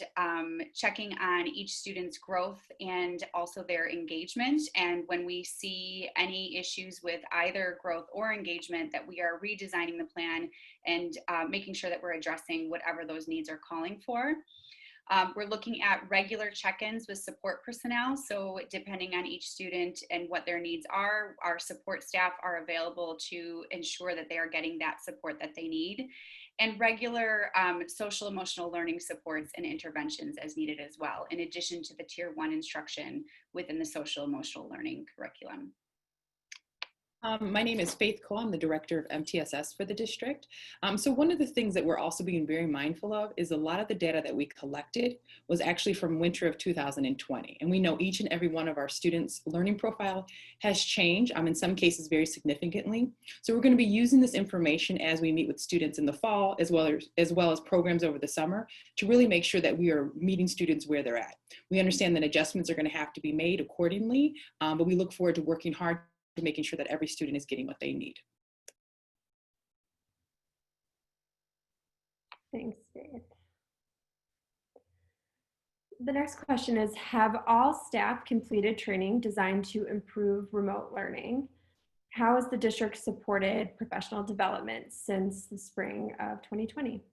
checking on each student's growth and also their engagement. And when we see any issues with either growth or engagement, that we are redesigning the plan and making sure that we're addressing whatever those needs are calling for. We're looking at regular check-ins with support personnel. So depending on each student and what their needs are, our support staff are available to ensure that they are getting that support that they need. And regular social emotional learning supports and interventions as needed as well, in addition to the Tier 1 instruction within the social emotional learning curriculum. My name is Faith Cole. I'm the director of MTSS for the district. So one of the things that we're also being very mindful of is a lot of the data that we collected was actually from winter of 2020. And we know each and every one of our students' learning profile has changed, in some cases very significantly. So we're going to be using this information as we meet with students in the fall, as well as programs over the summer, to really make sure that we are meeting students where they're at. We understand that adjustments are going to have to be made accordingly, but we look forward to working hard to making sure that every student is getting what they need. Thanks, Faith. The next question is, have all staff completed training designed to improve remote learning? How has the district supported professional development since the spring of 2020?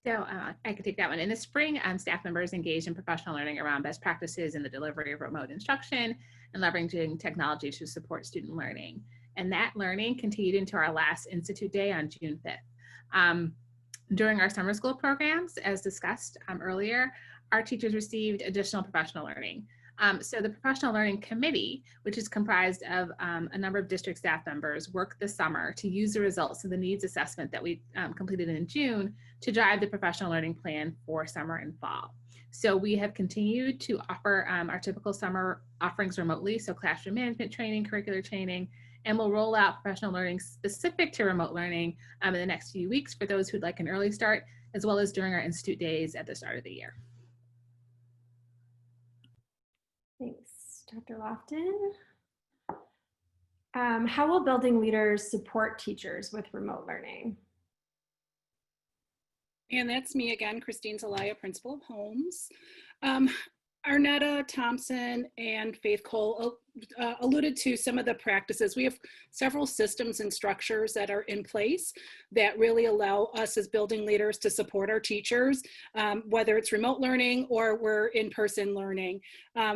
So I could take that one. In the spring, staff members engaged in professional learning around best practices in the delivery of remote instruction and leveraging technology to support student learning. And that learning continued into our last Institute Day on June 5th. During our summer school programs, as discussed earlier, our teachers received additional professional learning. So the Professional Learning Committee, which is comprised of a number of district staff members, worked this summer to use the results of the needs assessment that we completed in June to drive the professional learning plan for summer and fall. So we have continued to offer our typical summer offerings remotely, so classroom management training, curricular training, and we'll roll out professional learning specific to remote learning in the next few weeks for those who'd like an early start, as well as during our Institute Days at the start of the year. Thanks, Dr. Lofton. How will building leaders support teachers with remote learning? And that's me again, Christine Zelaya, Principal of Holmes. Arnetta Thompson and Faith Cole alluded to some of the practices. We have several systems and structures that are in place that really allow us as building leaders to support our teachers, whether it's remote learning or we're in-person learning.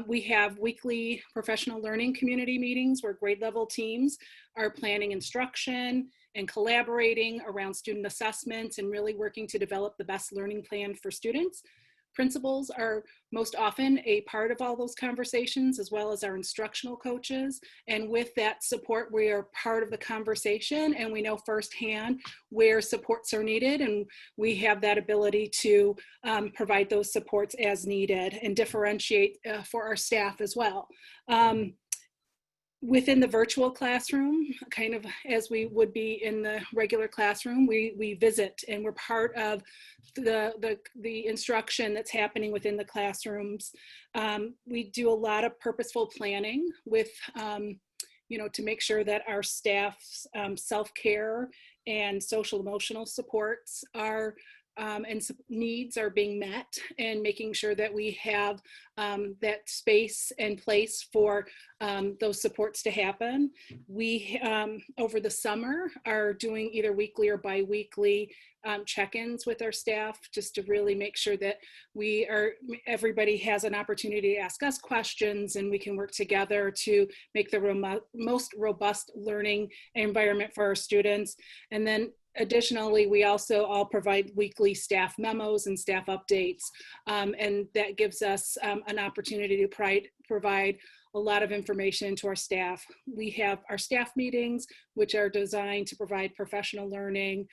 We have weekly professional learning community meetings where grade level teams are planning instruction and collaborating around student assessments and really working to develop the best learning plan for students. Principals are most often a part of all those conversations, as well as our instructional coaches. And with that support, we are part of the conversation and we know firsthand where supports are needed. And we have that ability to provide those supports as needed and differentiate for our staff as well. Within the virtual classroom, kind of as we would be in the regular classroom, we visit and we're part of the instruction that's happening within the classrooms. We do a lot of purposeful planning with, to make sure that our staff's self-care and social emotional supports are and needs are being met, and making sure that we have that space and place for those supports to happen. We, over the summer, are doing either weekly or bi-weekly check-ins with our staff, just to really make sure that everybody has an opportunity to ask us questions and we can work together to make the most robust learning environment for our students. And then additionally, we also all provide weekly staff memos and staff updates, and that gives us an opportunity to provide a lot of information to our staff. We have our staff meetings, which are designed to provide professional learning.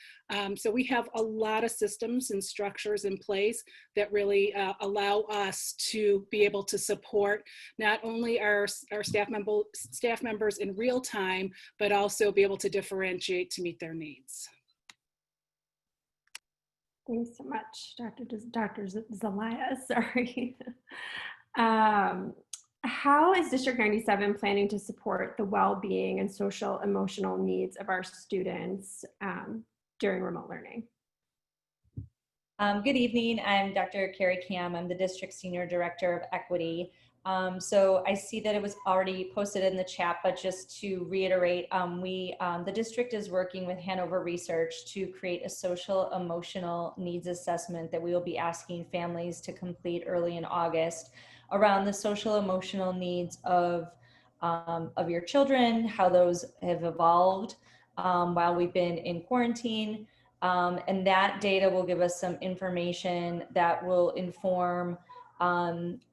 So we have a lot of systems and structures in place that really allow us to be able to support not only our staff members in real time, but also be able to differentiate to meet their needs. Thanks so much, Dr. Zelaya, sorry. How is District 97 planning to support the well-being and social emotional needs of our students during remote learning? Good evening, I'm Dr. Carrie Cam. I'm the District Senior Director of Equity. So I see that it was already posted in the chat, but just to reiterate, the district is working with Hanover Research to create a social emotional needs assessment that we will be asking families to complete early in August around the social emotional needs of your children, how those have evolved while we've been in quarantine. And that data will give us some information that will inform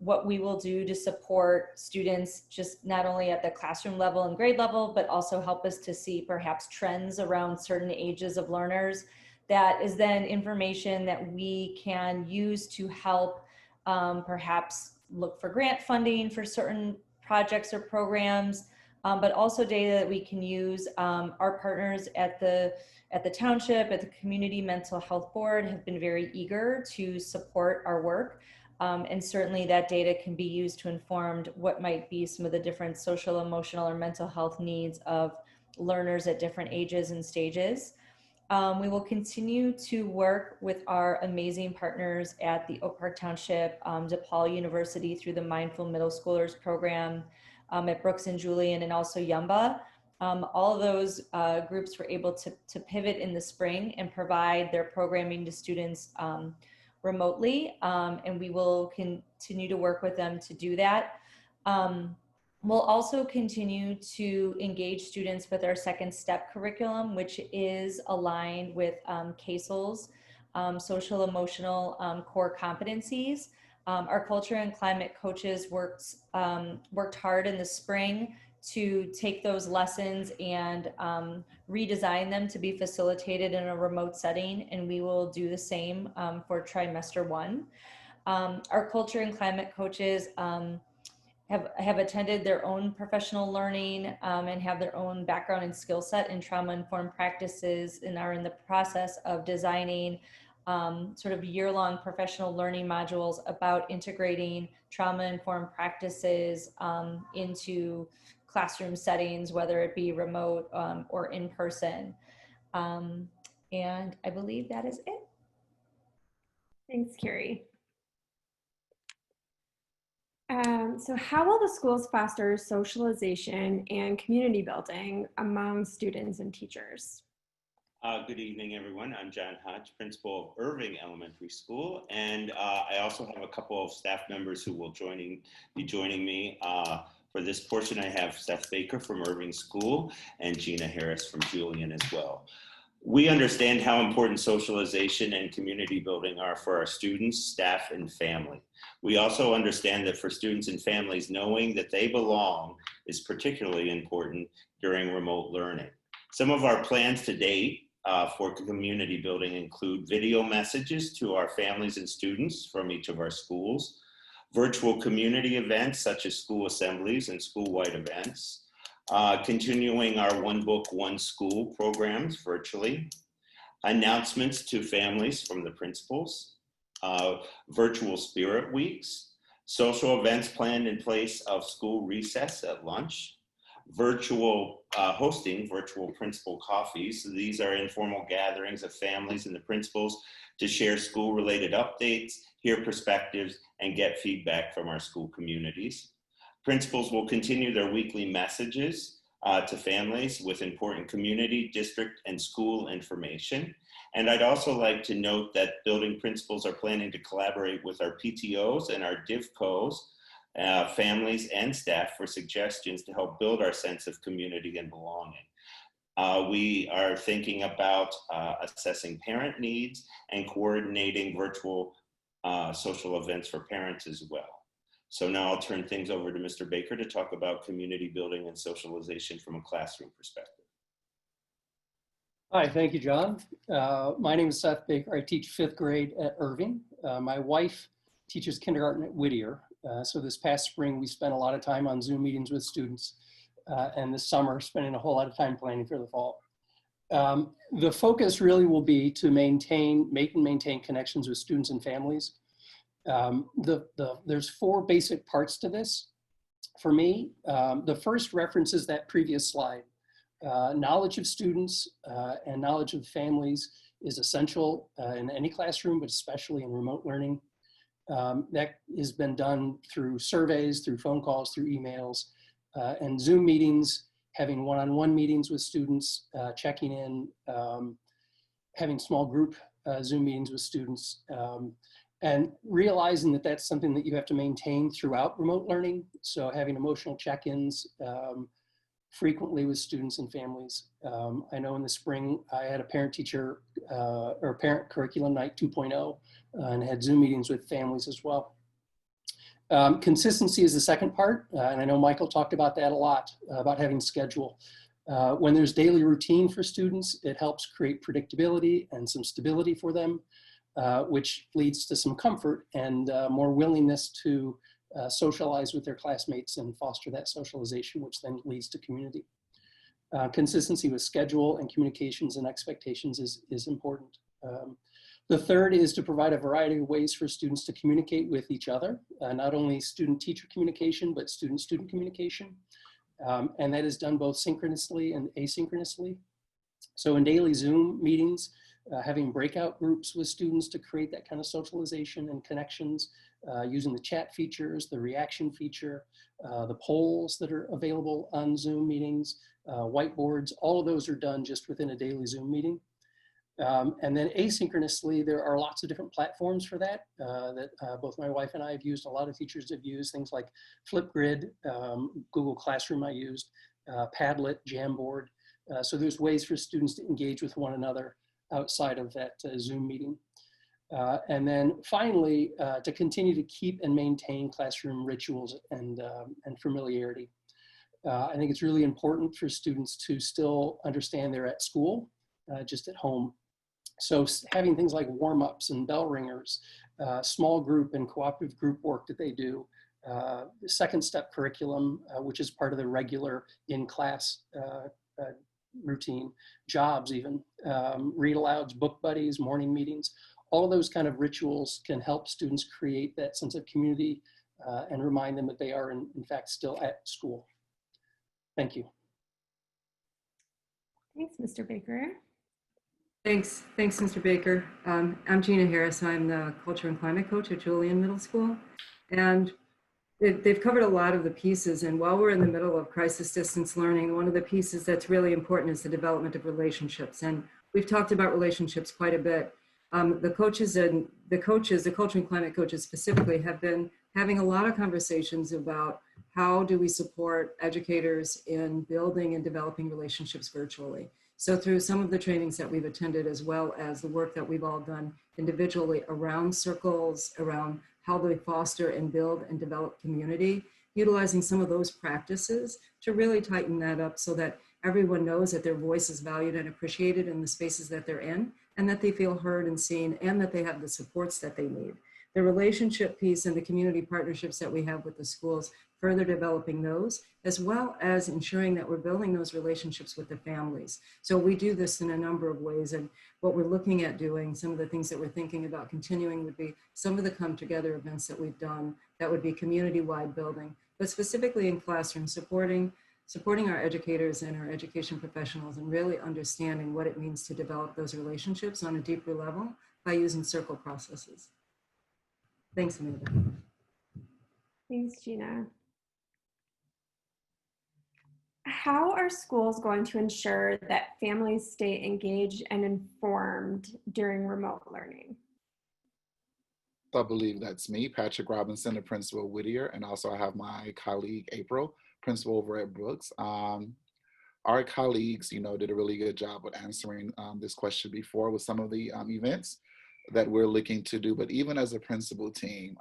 what we will do to support students just not only at the classroom level and grade level, but also help us to see perhaps trends around certain ages of learners. That is then information that we can use to help perhaps look for grant funding for certain projects or programs, but also data that we can use. Our partners at the township, at the Community Mental Health Board have been very eager to support our work. And certainly that data can be used to inform what might be some of the different social, emotional, or mental health needs of learners at different ages and stages. We will continue to work with our amazing partners at the Oak Park Township, DePaul University through the Mindful Middle Schoolers program, at Brooks and Julian, and also Yumba. All of those groups were able to pivot in the spring and provide their programming to students remotely, and we will continue to work with them to do that. We'll also continue to engage students with our second step curriculum, which is aligned with CASEL's social emotional core competencies. Our culture and climate coaches worked hard in the spring to take those lessons and redesign them to be facilitated in a remote setting, and we will do the same for trimester 1. Our culture and climate coaches have attended their own professional learning and have their own background and skill set in trauma-informed practices, and are in the process of designing sort of year-long professional learning modules about integrating trauma-informed practices into classroom settings, whether it be remote or in person. And I believe that is it. Thanks, Carrie. So how will the schools foster socialization and community building among students and teachers? Good evening, everyone. I'm John Hodge, principal of Irving Elementary School, and I also have a couple of staff members who will be joining me. For this portion, I have Seth Baker from Irving School and Gina Harris from Julian as well. We understand how important socialization and community building are for our students, staff, and family. We also understand that for students and families, knowing that they belong is particularly important during remote learning. Some of our plans to date for community building include video messages to our families and students from each of our schools, virtual community events such as school assemblies and school-wide events, continuing our One Book, One School programs virtually, announcements to families from the principals, virtual spirit weeks, social events planned in place of school recess at lunch, hosting virtual principal coffees. So these are informal gatherings of families and the principals to share school-related updates, hear perspectives, and get feedback from our school communities. Principals will continue their weekly messages to families with important community, district, and school information. And I'd also like to note that building principals are planning to collaborate with our PTOs and our DIVCOs, families and staff, for suggestions to help build our sense of community and belonging. We are thinking about assessing parent needs and coordinating virtual social events for parents as well. So now I'll turn things over to Mr. Baker to talk about community building and socialization from a classroom perspective. Hi, thank you, John. My name is Seth Baker. I teach 5th grade at Irving. My wife teaches kindergarten at Whittier. So this past spring, we spent a lot of time on Zoom meetings with students, and this summer, spending a whole lot of time planning for the fall. The focus really will be to make and maintain connections with students and families. There's 4 basic parts to this. For me, the first references that previous slide. Knowledge of students and knowledge of families is essential in any classroom, but especially in remote learning. That has been done through surveys, through phone calls, through emails, and Zoom meetings, having one-on-one meetings with students, checking in, having small group Zoom meetings with students, and realizing that that's something that you have to maintain throughout remote learning. So having emotional check-ins frequently with students and families. I know in the spring, I had a parent-teacher or parent curriculum night 2.0 and had Zoom meetings with families as well. Consistency is the second part, and I know Michael talked about that a lot, about having schedule. When there's daily routine for students, it helps create predictability and some stability for them, which leads to some comfort and more willingness to socialize with their classmates and foster that socialization, which then leads to community. Consistency with schedule and communications and expectations is important. The third is to provide a variety of ways for students to communicate with each other, not only student-teacher communication, but student-student communication. And that is done both synchronously and asynchronously. So in daily Zoom meetings, having breakout groups with students to create that kind of socialization and connections, using the chat features, the reaction feature, the polls that are available on Zoom meetings, whiteboards, all of those are done just within a daily Zoom meeting. And then asynchronously, there are lots of different platforms for that, both my wife and I have used. A lot of teachers have used things like Flipgrid, Google Classroom I used, Padlet, Jamboard. So there's ways for students to engage with one another outside of that Zoom meeting. And then finally, to continue to keep and maintain classroom rituals and familiarity. I think it's really important for students to still understand they're at school, just at home. So having things like warm-ups and bell ringers, small group and cooperative group work that they do, the second step curriculum, which is part of the regular in-class routine, jobs even, read alouds, book buddies, morning meetings, all of those kind of rituals can help students create that sense of community and remind them that they are in fact still at school. Thank you. Thanks, Mr. Baker. Thanks, Mr. Baker. I'm Gina Harris. I'm the Culture and Climate Coach at Julian Middle School. And they've covered a lot of the pieces. And while we're in the middle of crisis distance learning, one of the pieces that's really important is the development of relationships. And we've talked about relationships quite a bit. The Culture and Climate coaches specifically have been having a lot of conversations about how do we support educators in building and developing relationships virtually. So through some of the trainings that we've attended, as well as the work that we've all done individually around circles, around how they foster and build and develop community, utilizing some of those practices to really tighten that up so that everyone knows that their voice is valued and appreciated in the spaces that they're in, and that they feel heard and seen, and that they have the supports that they need. The relationship piece and the community partnerships that we have with the schools, further developing those, as well as ensuring that we're building those relationships with the families. So we do this in a number of ways, and what we're looking at doing, some of the things that we're thinking about continuing would be some of the come together events that we've done that would be community-wide building, but specifically in classrooms, supporting our educators and our education professionals and really understanding what it means to develop those relationships on a deeper level by using circle processes. Thanks, Amanda. Thanks, Gina. How are schools going to ensure that families stay engaged and informed during remote learning? I believe that's me, Patrick Robinson, the principal at Whittier, and also I have my colleague, April, principal over at Brooks. Our colleagues, did a really good job with answering this question before with some of the events that we're looking to do. But even as a principal team,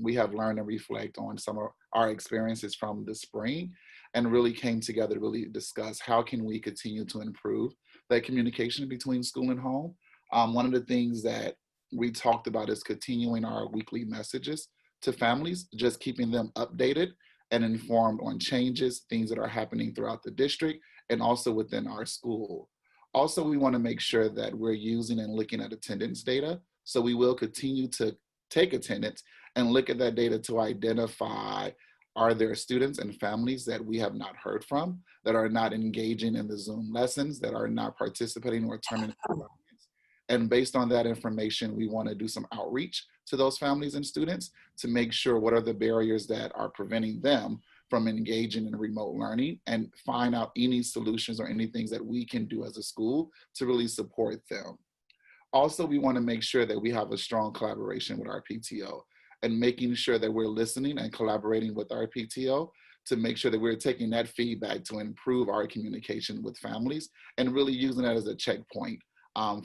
we have learned and reflect on some of our experiences from the spring and really came together to really discuss how can we continue to improve that communication between school and home. One of the things that we talked about is continuing our weekly messages to families, just keeping them updated and informed on changes, things that are happening throughout the district and also within our school. Also, we want to make sure that we're using and looking at attendance data. So we will continue to take attendance and look at that data to identify, are there students and families that we have not heard from, that are not engaging in the Zoom lessons, that are not participating or turning in. And based on that information, we want to do some outreach to those families and students to make sure what are the barriers that are preventing them from engaging in remote learning and find out any solutions or any things that we can do as a school to really support them. Also, we want to make sure that we have a strong collaboration with our PTO and making sure that we're listening and collaborating with our PTO to make sure that we're taking that feedback to improve our communication with families and really using that as a checkpoint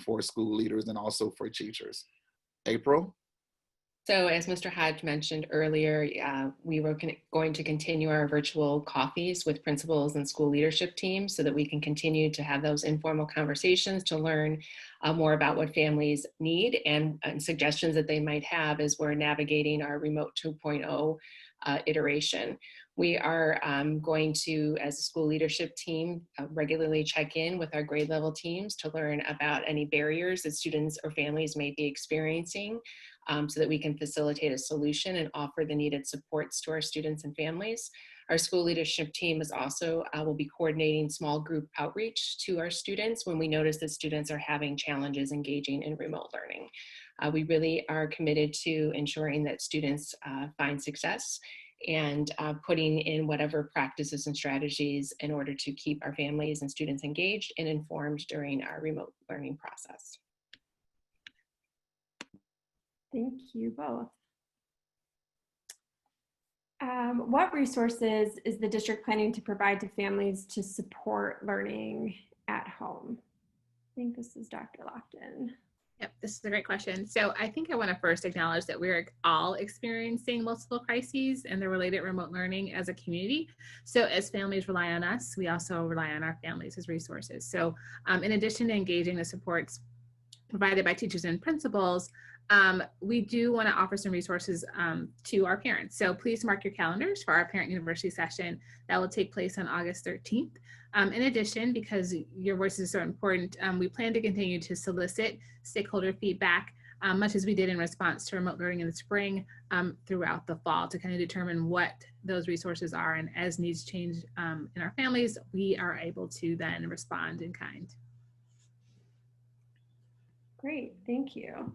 for school leaders and also for teachers. April? So as Mr. Hodge mentioned earlier, we were going to continue our virtual coffees with principals and school leadership teams so that we can continue to have those informal conversations to learn more about what families need and suggestions that they might have as we're navigating our remote 2.0 iteration. We are going to, as a school leadership team, regularly check in with our grade level teams to learn about any barriers that students or families may be experiencing so that we can facilitate a solution and offer the needed supports to our students and families. Our school leadership team is also, will be coordinating small group outreach to our students when we notice that students are having challenges engaging in remote learning. We really are committed to ensuring that students find success and putting in whatever practices and strategies in order to keep our families and students engaged and informed during our remote learning process. Thank you both. What resources is the district planning to provide to families to support learning at home? I think this is Dr. Lockton. Yep, this is a great question. So I think I want to first acknowledge that we're all experiencing multiple crises and the related remote learning as a community. So as families rely on us, we also rely on our families as resources. So in addition to engaging the supports provided by teachers and principals, we do want to offer some resources to our parents. So please mark your calendars for our Parent University session that will take place on August 13th. In addition, because your voices are so important, we plan to continue to solicit stakeholder feedback, much as we did in response to remote learning in the spring, throughout the fall to kind of determine what those resources are. And as needs change in our families, we are able to then respond in kind. Great, thank you.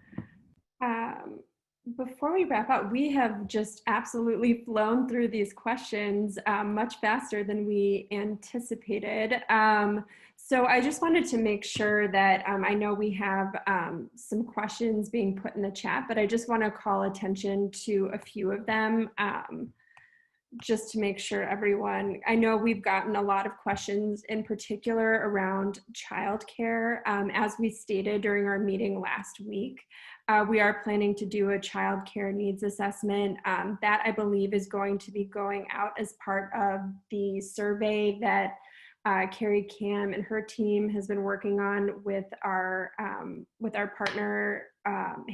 Before we wrap up, we have just absolutely flown through these questions much faster than we anticipated. So I just wanted to make sure that I know we have some questions being put in the chat, but I just want to call attention to a few of them just to make sure everyone, I know we've gotten a lot of questions in particular around childcare. As we stated during our meeting last week, we are planning to do a child care needs assessment. That I believe is going to be going out as part of the survey that Carrie Cam and her team has been working on with our partner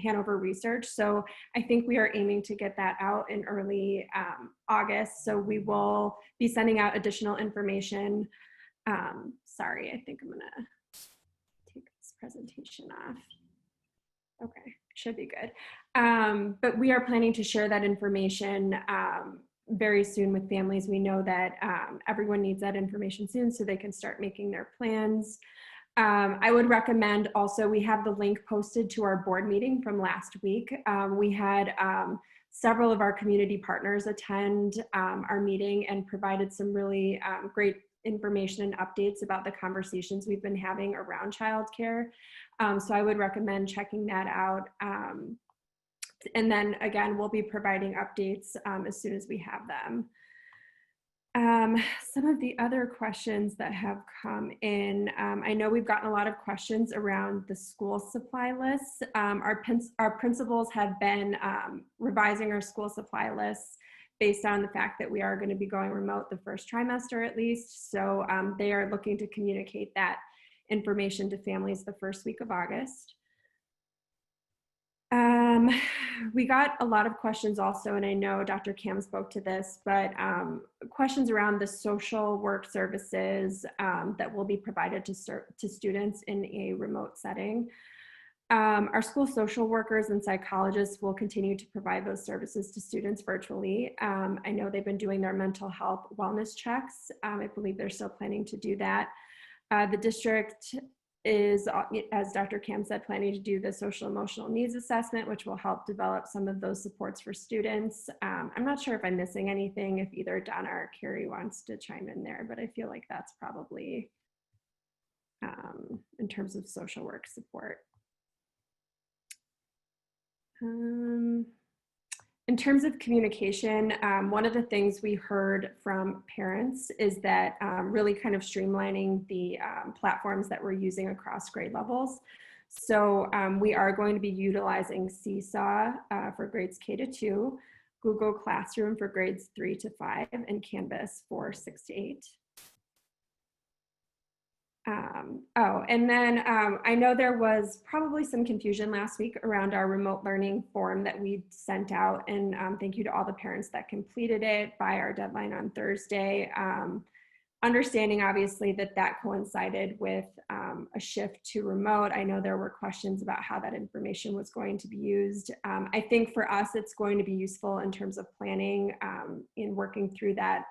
Hanover Research. So I think we are aiming to get that out in early August. So we will be sending out additional information. Sorry, I think I'm gonna take this presentation off. Okay, should be good. But we are planning to share that information very soon with families. We know that everyone needs that information soon so they can start making their plans. I would recommend also, we have the link posted to our board meeting from last week. We had several of our community partners attend our meeting and provided some really great information and updates about the conversations we've been having around childcare. So I would recommend checking that out. And then again, we'll be providing updates as soon as we have them. Some of the other questions that have come in, I know we've gotten a lot of questions around the school supply lists. Our principals have been revising our school supply lists based on the fact that we are going to be going remote the first trimester at least. So they are looking to communicate that information to families the first week of August. We got a lot of questions also, and I know Dr. Cam spoke to this, but questions around the social work services that will be provided to students in a remote setting. Our school social workers and psychologists will continue to provide those services to students virtually. I know they've been doing their mental health wellness checks. I believe they're still planning to do that. The district is, as Dr. Cam said, planning to do the social emotional needs assessment, which will help develop some of those supports for students. I'm not sure if I'm missing anything, if either Donna or Carrie wants to chime in there, but I feel like that's probably in terms of social work support. In terms of communication, one of the things we heard from parents is that really kind of streamlining the platforms that we're using across grade levels. So we are going to be utilizing Seesaw for grades K to 2, Google Classroom for grades 3 to 5, and Canvas for 6 to 8. And then I know there was probably some confusion last week around our remote learning form that we sent out, and thank you to all the parents that completed it by our deadline on Thursday. Understanding obviously that coincided with a shift to remote. I know there were questions about how that information was going to be used. I think for us it's going to be useful in terms of planning in working through that,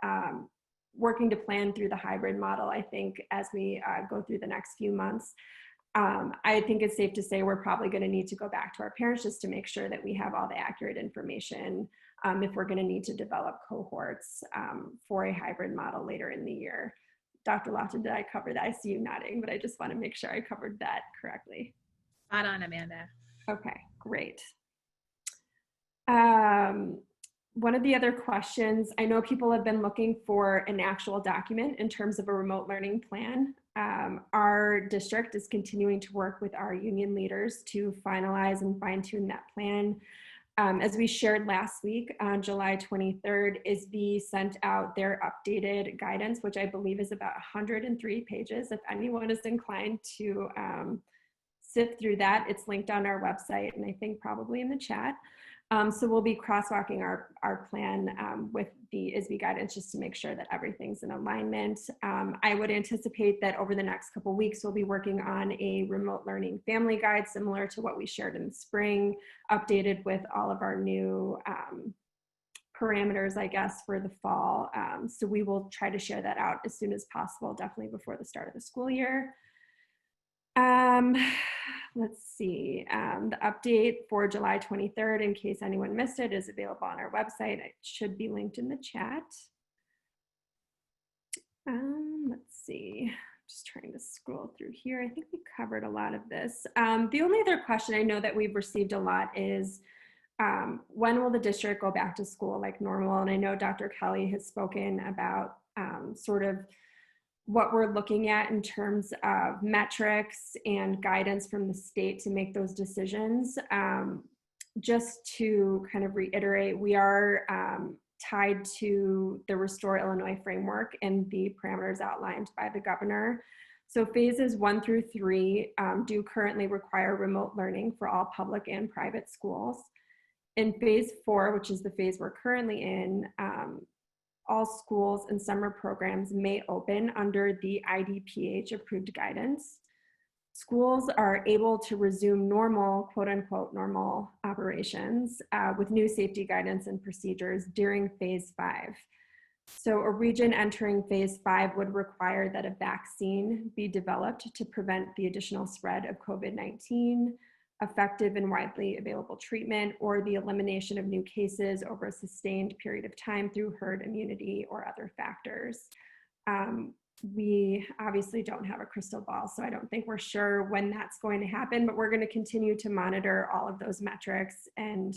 working to plan through the hybrid model, I think, as we go through the next few months. I think it's safe to say we're probably going to need to go back to our parents just to make sure that we have all the accurate information if we're going to need to develop cohorts for a hybrid model later in the year. Dr. Lofton, did I cover that? I see you nodding, but I just want to make sure I covered that correctly. Spot on, Amanda. Okay, great. One of the other questions, I know people have been looking for an actual document in terms of a remote learning plan. Our district is continuing to work with our union leaders to finalize and fine tune that plan. As we shared last week, on July 23rd, ISB sent out their updated guidance, which I believe is about 103 pages. If anyone is inclined to sift through that, it's linked on our website and I think probably in the chat. So we'll be crosswalking our plan with the ISB guidance just to make sure that everything's in alignment. I would anticipate that over the next couple of weeks, we'll be working on a remote learning family guide similar to what we shared in the spring, updated with all of our new parameters, I guess, for the fall. So we will try to share that out as soon as possible, definitely before the start of the school year. Let's see, the update for July 23rd, in case anyone missed it, is available on our website. It should be linked in the chat. Let's see, just trying to scroll through here. I think we covered a lot of this. The only other question I know that we've received a lot is, when will the district go back to school like normal? And I know Dr. Kelly has spoken about sort of what we're looking at in terms of metrics and guidance from the state to make those decisions. Just to kind of reiterate, we are tied to the Restore Illinois framework and the parameters outlined by the governor. So phases 1 through 3 do currently require remote learning for all public and private schools. In phase 4, which is the phase we're currently in, all schools and summer programs may open under the IDPH approved guidance. Schools are able to resume normal, quote unquote, normal operations with new safety guidance and procedures during phase 5. So a region entering phase 5 would require that a vaccine be developed to prevent the additional spread of COVID-19, effective and widely available treatment, or the elimination of new cases over a sustained period of time through herd immunity or other factors. We obviously don't have a crystal ball, so I don't think we're sure when that's going to happen, but we're going to continue to monitor all of those metrics, and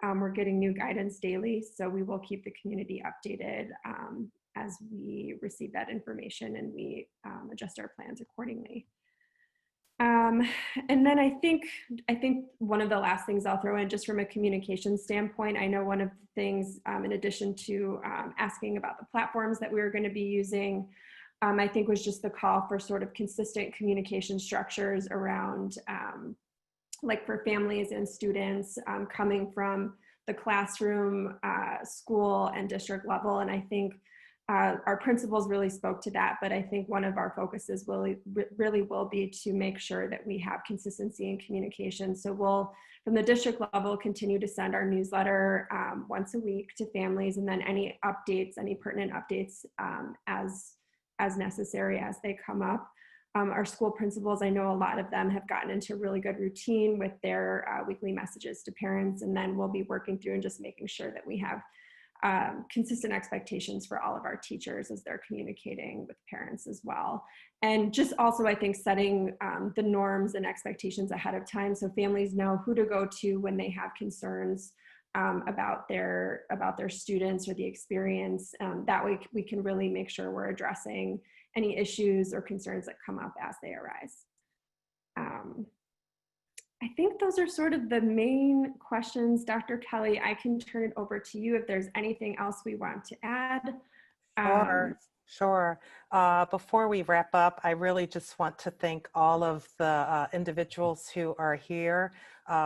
we're getting new guidance daily, so we will keep the community updated we receive that information and we adjust our plans accordingly. And then I think one of the last things I'll throw in, just from a communication standpoint, I know one of the things, in addition to asking about the platforms that we were going to be using, I think was just the call for sort of consistent communication structures around, like for families and students, coming from the classroom, school, and district level. And I think our principals really spoke to that, but I think one of our focuses really will be to make sure that we have consistency in communication. So we'll, from the district level, continue to send our newsletter once a week to families, and then any updates, any pertinent updates as necessary as they come up. Our school principals, I know a lot of them have gotten into a really good routine with their weekly messages to parents, and then we'll be working through and just making sure that we have consistent expectations for all of our teachers as they're communicating with parents as well. And just also, I think, setting the norms and expectations ahead of time so families know who to go to when they have concerns about their students or the experience. That way we can really make sure we're addressing any issues or concerns that come up as they arise. I think those are sort of the main questions. Dr. Kelly, I can turn it over to you if there's anything else we want to add. Sure. Before we wrap up, I really just want to thank all of the individuals who are here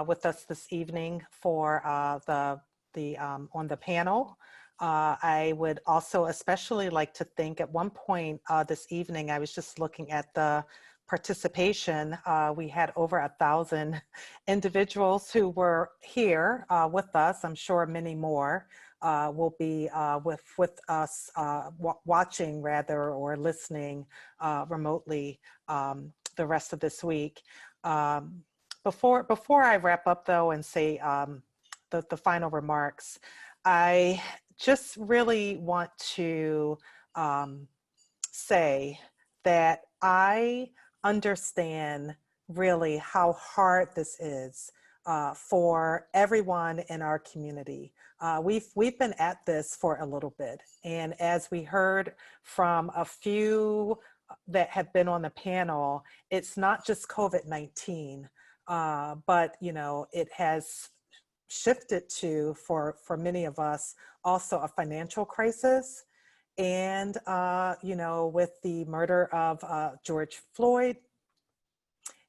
with us this evening for on the panel. I would also especially like to thank, at one point this evening, I was just looking at the participation. We had over 1,000 individuals who were here with us. I'm sure many more will be with us watching rather, or listening remotely the rest of this week. Before I wrap up though and say the final remarks, I just really want to say that I understand really how hard this is for everyone in our community. We've been at this for a little bit, and as we heard from a few that have been on the panel, it's not just COVID-19, but it has shifted to, for many of us, also a financial crisis. And, with the murder of George Floyd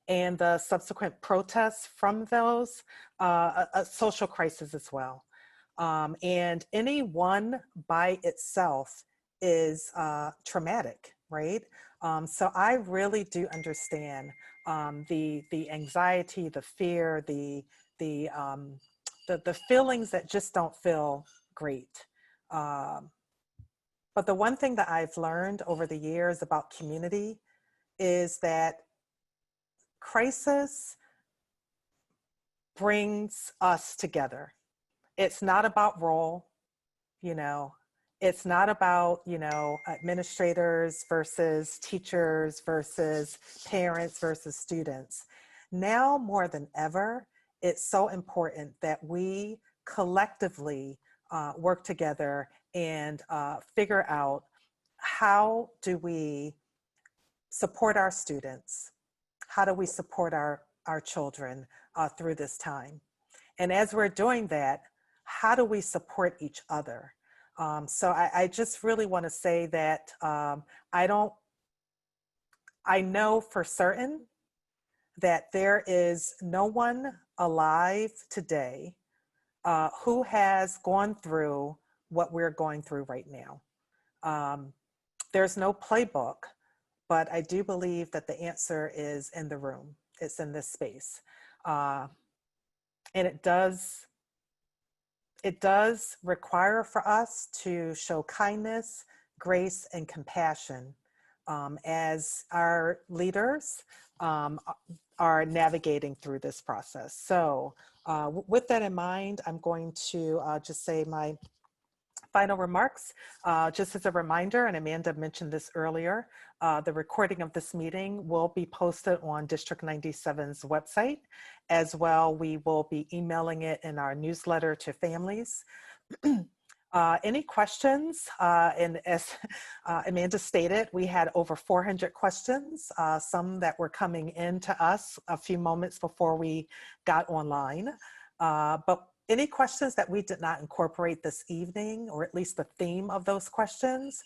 and the subsequent protests from those, a social crisis as well. And any one by itself is traumatic, right? So I really do understand the anxiety, the fear, the feelings that just don't feel great. But the one thing that I've learned over the years about community is that crisis brings us together. It's not about role, it's not about, administrators versus teachers versus parents versus students. Now more than ever, it's so important that we collectively work together and figure out, how do we support our students? How do we support our children through this time? And as we're doing that, how do we support each other? So I just really want to say that I know for certain that there is no one alive today who has gone through what we're going through right now. There's no playbook, but I do believe that the answer is in the room. It's in this space. And it does require for us to show kindness, grace, and compassion as our leaders are navigating through this process. So with that in mind, I'm going to just say my final remarks. Just as a reminder, and Amanda mentioned this earlier, the recording of this meeting will be posted on District 97's website. As well, we will be emailing it in our newsletter to families. Any questions? And as Amanda stated, we had over 400 questions, some that were coming in to us a few moments before we got online. But any questions that we did not incorporate this evening, or at least the theme of those questions,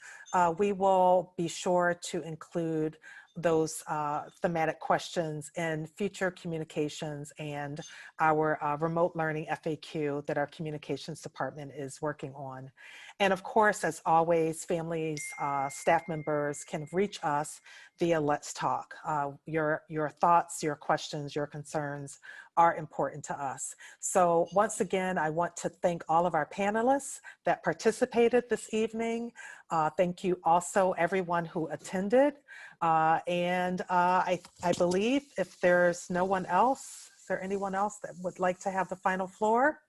we will be sure to include those thematic questions in future communications and our remote learning FAQ that our communications department is working on. And of course, as always, families, staff members can reach us via Let's Talk. Your thoughts, your questions, your concerns are important to us. So once again, I want to thank all of our panelists that participated this evening. Thank you also everyone who attended. I believe if there's no one else, is there anyone else that would like to have the final floor?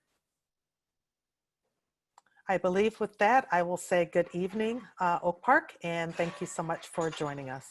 I believe with that, I will say good evening, Oak Park, and thank you so much for joining us.